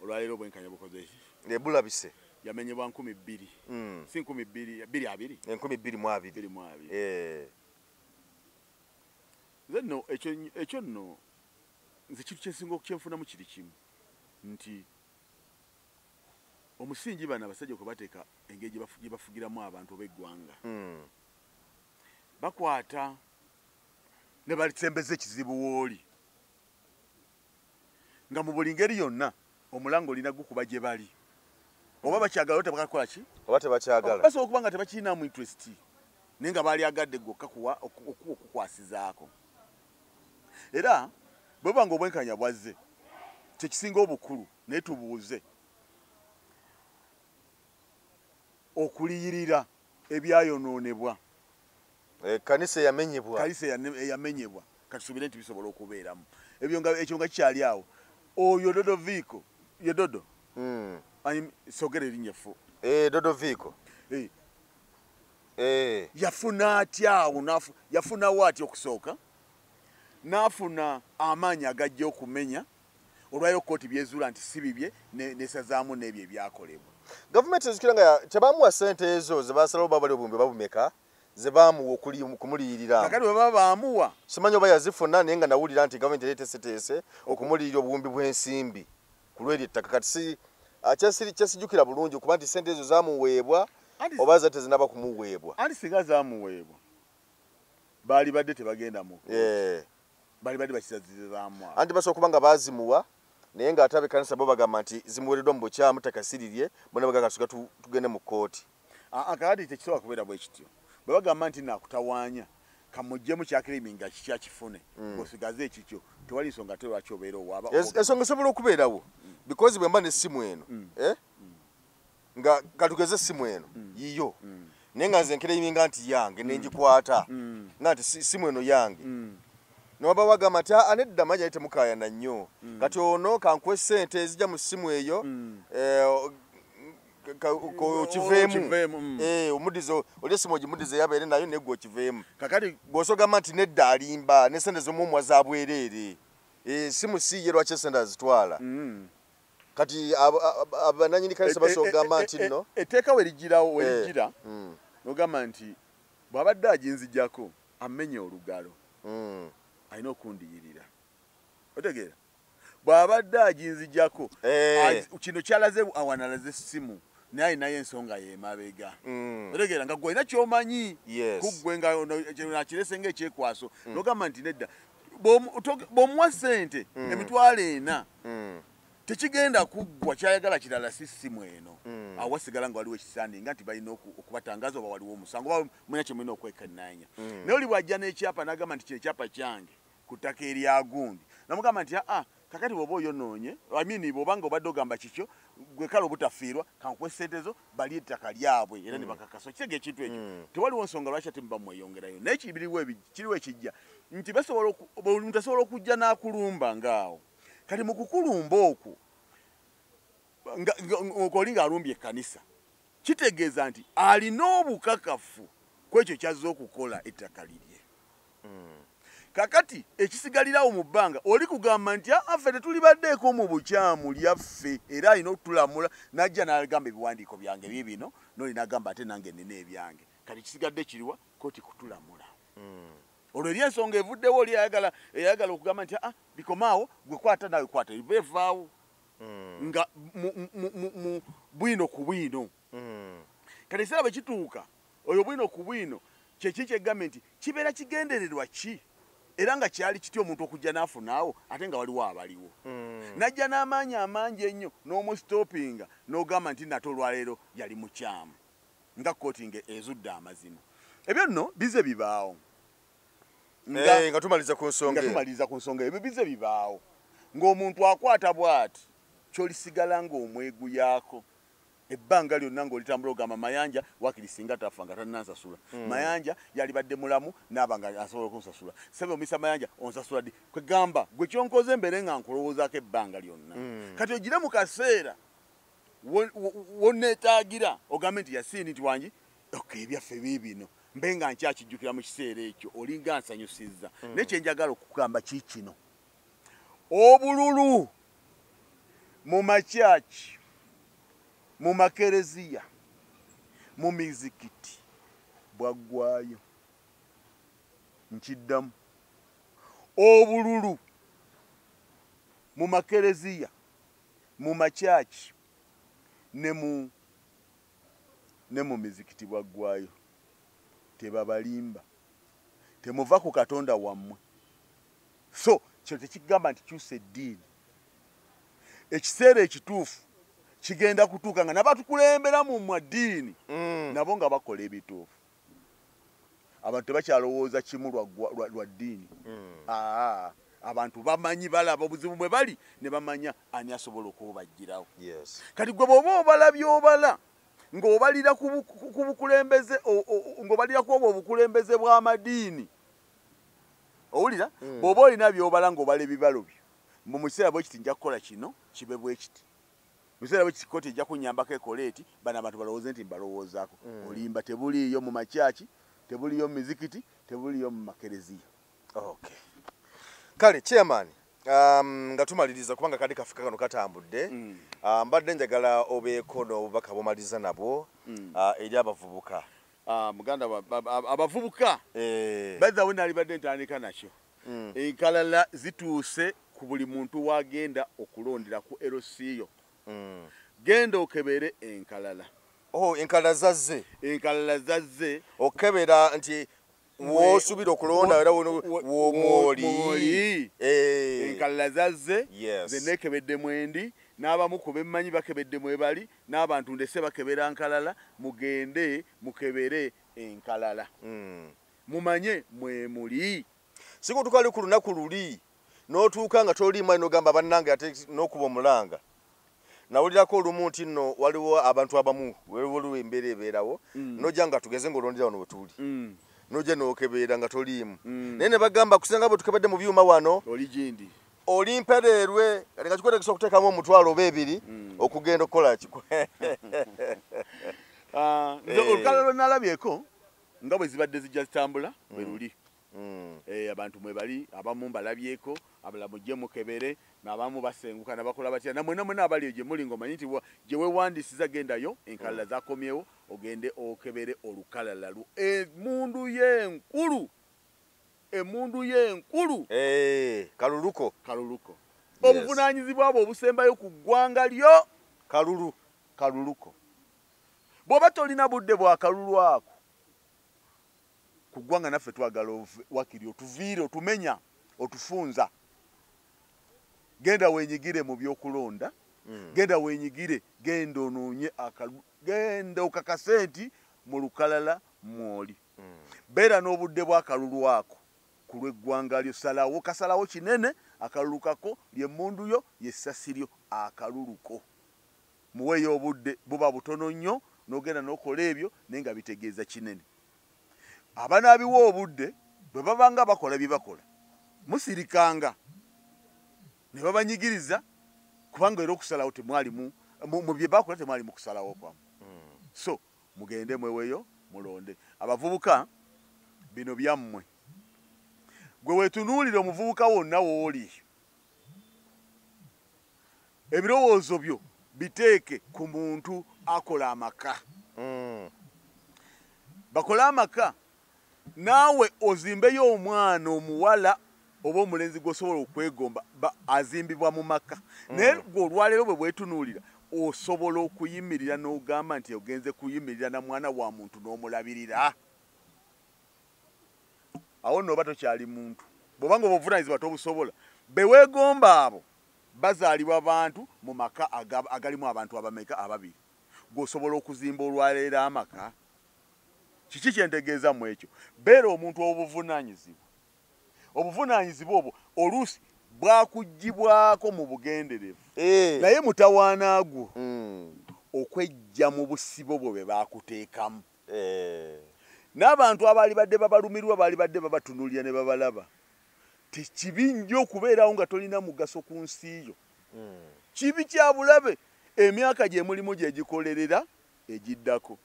Speaker 1: olwaliro bwenkanya bukoze ki
Speaker 3: bulabise
Speaker 1: yamenyebwa 2000 si 2022
Speaker 3: 2022
Speaker 1: nno ekyo nno nze kintu kyensinga okukyenfunamu kiri kimu nti omusingi bano abasajja kwe bateeka engeri gye bafugiramu abantu b'eggwanga bakwata ne balisembeza ekizibu w'oli nga mu buli ngeri yonna omulango olina gukuba gye bali oba bakyagala oba tebakakola ki
Speaker 3: oba tebakyagala
Speaker 1: basobola okuba nga tebakirinamu interest naye nga baali agadde gokka okukwasizaako era bwe buba nga obwenkanya bwazze kyekisinga obukulu naye tubuuze okuliyirira ebyayonoonebwa
Speaker 3: kanisa
Speaker 1: eyamenyebwa katusuubire nti bisobola okubeeramu ekyo nga kikyali awo oyo Dodovico ye Dodo sogera erinnya effu
Speaker 3: Dodovico
Speaker 1: yafuna atya awo yafunawo atya okusooka n'afuna amaanyi agajja okumenya olwaliro kkooti byezuula nti si bibye nesazaamu n'ebyo ebyakolebwa
Speaker 3: gavumenti ezikira nga tebamuwa ssente ezo ze basalawo babali obumbe babumeka ze bamuwa okumuliyirira
Speaker 1: kakati baba baamuwa
Speaker 3: simanyi oba yazifuna naye nga nawulira nti gavumenti ereeteseteese okumuliyirira obuwumbi bw'ensimbi ku lw'eryo ettaka kati si kyasijjukira bulungi okuba nti sente ezo zamuweebwa oba za tezinaba kumuweebwa
Speaker 1: anti singa zamuweebwa baali badde tebagenda mu baali badde bakizazizaamu
Speaker 3: anti basobola okuba nga bazimuwa naye ng'ate ab'ekkanisa bo bagamba nti zimuweereddwa mu bukyamu takasirirye bona bagamba kasuka tugende mu kkooti
Speaker 1: kakati tekisobola kubeera bwe kityo bwe bagamba nti naakutawaanya kamuggyemu kyakiriminga kikyakifune ng'osigaze ekikyo tewali nsonga te lwaki obeera owaaba
Speaker 3: ensonga esobola okubeerawo because bwe mba n'essimu eno nga katugeze essimu eno yiyo naye nga nze nkiriminga nti yange nengikwata nga nti simu eno yange nobaba bagamba nti anedda manya temukayana nnyo kati ono kankuwe ssente ezijja mu ssimu eyo okiveemu omudizo oli essimu ogimudize yabeere nayo naye gwe okiveemu
Speaker 1: kakati
Speaker 3: gw'osogamba nti nedda alimba n'essente z'omumwa za bwereere simu si ye lwaki essente azitwala kati abananyini kanisa basogamba nti nno
Speaker 1: etteeka werigira nogamba nti bw'abadde aginzijjako amenye olugalo alina okundiyirira otegeera bw'abadde aginzijjako kino kyalaze awanalaze essimu naye alinayo ensonga yemabega otegeera nga gwe olina kyomanyi kuggwe nga nakirese ngaekyekwaso nogamba nti nedda bw'omuwa ssente emitwalo 4 tekigenda kuggwa kyayagala kirala si ssimu eno awo wasigala nga waliwo ekisandinga nti balina okubatangaza oba waliwo omusango oba mulina kye mulina okwekannaanya naye oli bw'ajja n'ekyapa n'agamba nti kino ekyapa kyange ku ttaka eryagundi namugamba nti kakati bw'oba oyonoonye bw'obanga obadde ogamba kikyo gwe kale obutafiirwa kankuwa ssente zo bali ettaka lyabwe era ne bakakasa kitega ekintu ekyo tewaliwo nsonga lwaki ate muba mweyongerayo naye kiriwo ekijja nti omuntu asobola okujja n'akulumba ngaawo kati mu kukulumba okwo okoli ng'alumbye ekkanisa kitegeeza nti alina obukakafu ku ekyo kyazze okukola ettaka lirye kakati ekisigalirawo mu bbanga oli kugamba nti ffe tetulibaddeeko mu bukyamu lyaffe era alina okutulamula najja n'agamba ebiwandiiko byange bino noli n'agamba ate nange nina ebyange kati kisigadde kiriwa kooti kutulamula olwo eri ensonga evuddewo oli eyagala okugamba nti bikomaawo gwe kwata nawe kwata evaawo nga mu bwino ku bwino kati ekiseera bwe kituuka oyo bwino ku bwino kyeki kyegambye nti kibeera kigendererwa ki era nga kyali kitya omuntu okujja n'afunaawo ate nga waliwo abaliwo najja n'amaanyi amangi ennyo n'omusitopinga n'ogamba nti nate olwaleero yali mukyamu nga kkooti nga ezudde amazima ebyo nno bize bibaawo
Speaker 3: nga tumaliriza
Speaker 1: ku nsonga ebyo bize bibaawo ng'omuntu akwata bw'ati kyolisigala ng'omweguyaako ebbanga lyonna ng'olitambula ogamba Mayanja wakiri singa tafa nga tannansasula Mayanja yalibadde mulamu naaba nga asobola okunsasula sebe omisa Mayanja onsasula ddi kwegamba gwe kyonkoze mbere nga nkulowoozaako ebbanga lyonna kati ogire mu kaseera wonneetaagira ogambe nti yasiini nti wangi ebyaffe biibino mbe nga nkyakijjukira mu kiseera ekyo olinga nsanyusizza naye kyenjagala okugamba kiikino obululu mu makyaki mu makereziya mu mizikiti bwaggwayo nkiddamu obululu mu makereziya mu makyaki ne mu mizikiti bwaggwayo tebabalimba temuva ku katonda wammwe so kyo tekigamba nti kyusa eddiini ekiseera ekituufu kigenda kutuuka nga nabatukulembera mu madiini nabo nga bakola ebituufu abantu tebakyalowooza kimu lwa ddiini abantu bamanyi balaba obuzibu bwe bali ne bamanya ani asobola okubagirawo kati gwe bw'oba obalabye obala ng'obalira ku bukulembeze ng'obalira ku obwo obukulembeze bw'amadiini owulira bw'oba olina by'obala ng'obala ebibalo byo mu kiseera bwe kiti nja kukola kino kibe bwe kiti mu kiseera bwe kiti kkooti ejja kunnyambako ekola eti bano abantu balowooze nti mbalowoozaako olimba tebuliiyo mu makyaki tebuliiyo mu mizikiti tebuliiyo mu makereziya
Speaker 3: kale chairman nga tumaliriza kubanga kadi kafika kano katambudde mbadde njagala obeeko n'obubaka bw'omaliriza nabwo eri abavubuka
Speaker 1: muganda abavubuka bazza wena alibadde ntandika nakyo enkalala zituuse ku buli muntu wagenda okulondera ku LCO genda okebere enkalala enkalala zazze
Speaker 3: okebera nti wosubira okulonda era womwoli
Speaker 1: enkalala zazze zenekebedde mwendi n'abamu ku bemmanyi bakebedde mwebali n'abantu ndese bakebera nkalala mugende mukebere enkalala mumanye mwe muli
Speaker 3: siko tukali ku lunaku luli n'otuuka nga toliima n'ogamba bannange ate n'okuba omulanga nawulirako olumu nti nno waliwo abantu abamu waliwo embeera ebeerawo nojja nga tugeze ng'olondera wano wetuli nojja n'okebeera nga toliimu naye ne bagamba kusenga bwe tukebedde mu byuma wano
Speaker 1: oli gindi
Speaker 3: oli mpereerwe kati nga kikutegesa okuteekamu omutwalo oba ebiri okugenda okukola kiko
Speaker 1: olukalala nalabyeko nga bwe zibadde zijja zitambula bwe luli abantu mwe bali abamu mbalabyeko abala mujje mukebere n'abamu basenguka nabakola batya namwe abali gye muli ng'omanyi nti gye weewandisiza gendayo enkalala zakomyewo ogende okebere olukalala emundu y'enkulu
Speaker 3: kaluluko
Speaker 1: obuvunaanyizibwa bwo obusembayo ku ggwanga lyo kaluluko bw'oba tolina budde bwa kalulu ako ku ggwanga naffe twagala wakiri otuviire otumenya otufunza genda wenyigire mu byokulonda genda wenyigire genda onoonye genda okakase nti mu lukalala mwoli beera n'obudde bw'akalulu ako ku lw'eggwanga lyo kasalawo kinene akalulu kako ly'emmundu yo yessasiryo akaluluko muweeyo obudde buba butono nnyo n'ogenda n'okola ebyo naye nga bitegeeza kinene abanaabiwa obudde bwe babanga bakola bye bakola musirikanga ne babanyigiriza kubanga era okusalawo temwalimu mu bye bakola temwalimu kusalawo kwamu so mugende mweweyo mulonde abavubuka bino byammwe gwe weetunuulira omuvubuka wonna wooli ebirowoozo byo biteeke ku muntu akola amaka bakola amaka naawe ozimbeyo omwana omuwala oba omulenzi gw'osobola okwegomba azimbibwa mu maka naye gwe olwaleero bwe bwetunuulira osobola okuyimirira n'ogamba nti ogenze kuyimirira na mwana wa muntu n'omulabirira awo nooba tokyali muntu bw'obanga obuvunaanyizibwa tobusobola beweegomba abo bazaalibwa bantu mu maka agalimu abantu abameka ababiri gweosobola okuzimba olwaleero amaka kiki kyentegeeza mu ekyo beera omuntu w'obuvunaanyizibwa obuvunaanyizibwa obwo oluusi bwakuggyibwako mu bugenderevu naye mutawaana gwo okwejja mu busibo bwe be baakuteekamu n'abantu abaali badde babalumirwa baali badde babatunuulira ne babalaba tekibi nnyo okubeerawo nga tolina mugaso ku nsi yo kibi kya bulabe emyaka gye mulimu gye gikolerera egiddako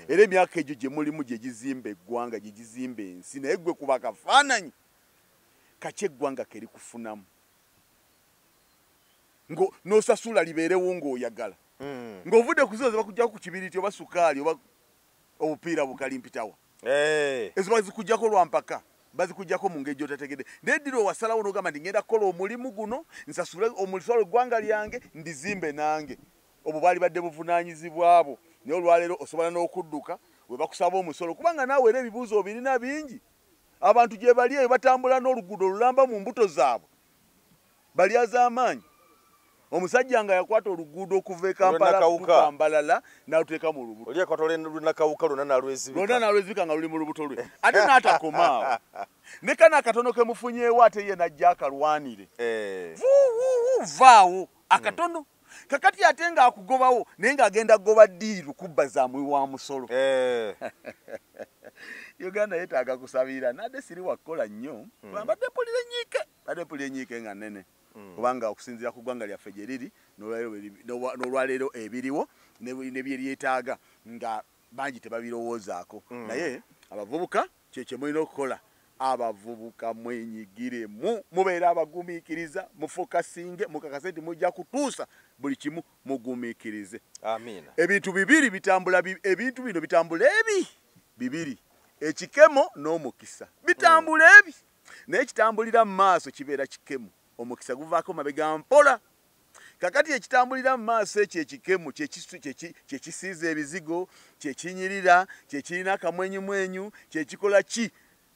Speaker 1: era emyaka egyo gye mulimu gye gizimba eggwanga gye gizimba ensi naye ggwe kuba kafaananyi kaki eggwanga keri kufunamu n'osasula libeerewo ng'oyagala ng'ovudde ku zoozi bakuggyako ku kibiriiti oba sukaali oba obupiira bukalimpitawa ezo bazikuggyako lwampaka bazikuggyako mu ngeri gy'otategedde naye ddira owasalawo n'ogamba nti ngenda kukola omulimu guno nsasule omulisolo eggwanga lyange ndizimbe nange obwo baali badde buvunaanyizibwa bwo naye olwaleero osobola n'okudduka we bakusaba omusolo kubanga naawe era ebibuuzo obirina bingi abantu gye bali eyo batambula n'oluguudo olulamba mu mbuto zaabwe bali az'amaanyi omusajja nga yakwata oluguudo okuva e Kampala tukambalala n'aluteeka mu lubuto
Speaker 3: olunakawuka lwonna
Speaker 1: n'alwezibika nga luli mu lubuto lwe ate n'atakomaawo ne kana akatono ke mufunyeewo ate ye najja akalwanire vaawo akatono kakati ate ng'akugobawo naye ng'agenda kugoba ddiiru kubba zaamwe wa musolo Uganda yeetaaga kusabira nadde siri wakukola nnyo badde mpulira enyiike nga nnene kubanga okusinziira ku ggwanga lyaffe gye liri n'olwaleero ebiriwo ne bye lyetaaga nga bangi tebabirowoozaako naye abavubuka kyekye mulina okukola abavubuka mwenyigire mubeera abagumiikiriza mufokasinge mukakase nti mujja kutuusa buli kimu mugumiikirize
Speaker 3: amiina
Speaker 1: ebintu bibiri bitambula ebintu bino bitambula bibiri ekikemo n'omukisa bitambula ebi naye kitambulira mu maaso kibeera kikemu omukisa guvaako mabega mpola kakati ekitambulira mu maaso ekyo ekikemu kyekisiiza ebizigo kyekinyirira kyekirina akamwenyumwenyu kyekikola ki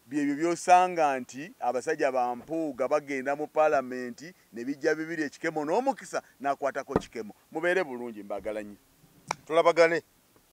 Speaker 1: byebyo byosanga nti abasajja bampuuga bagenda mu paalamenti ne bijja bibiri ekikemo n'omukisa n'akwatako kikemo mubeere bulungi mbagala nnyo
Speaker 3: tulabagane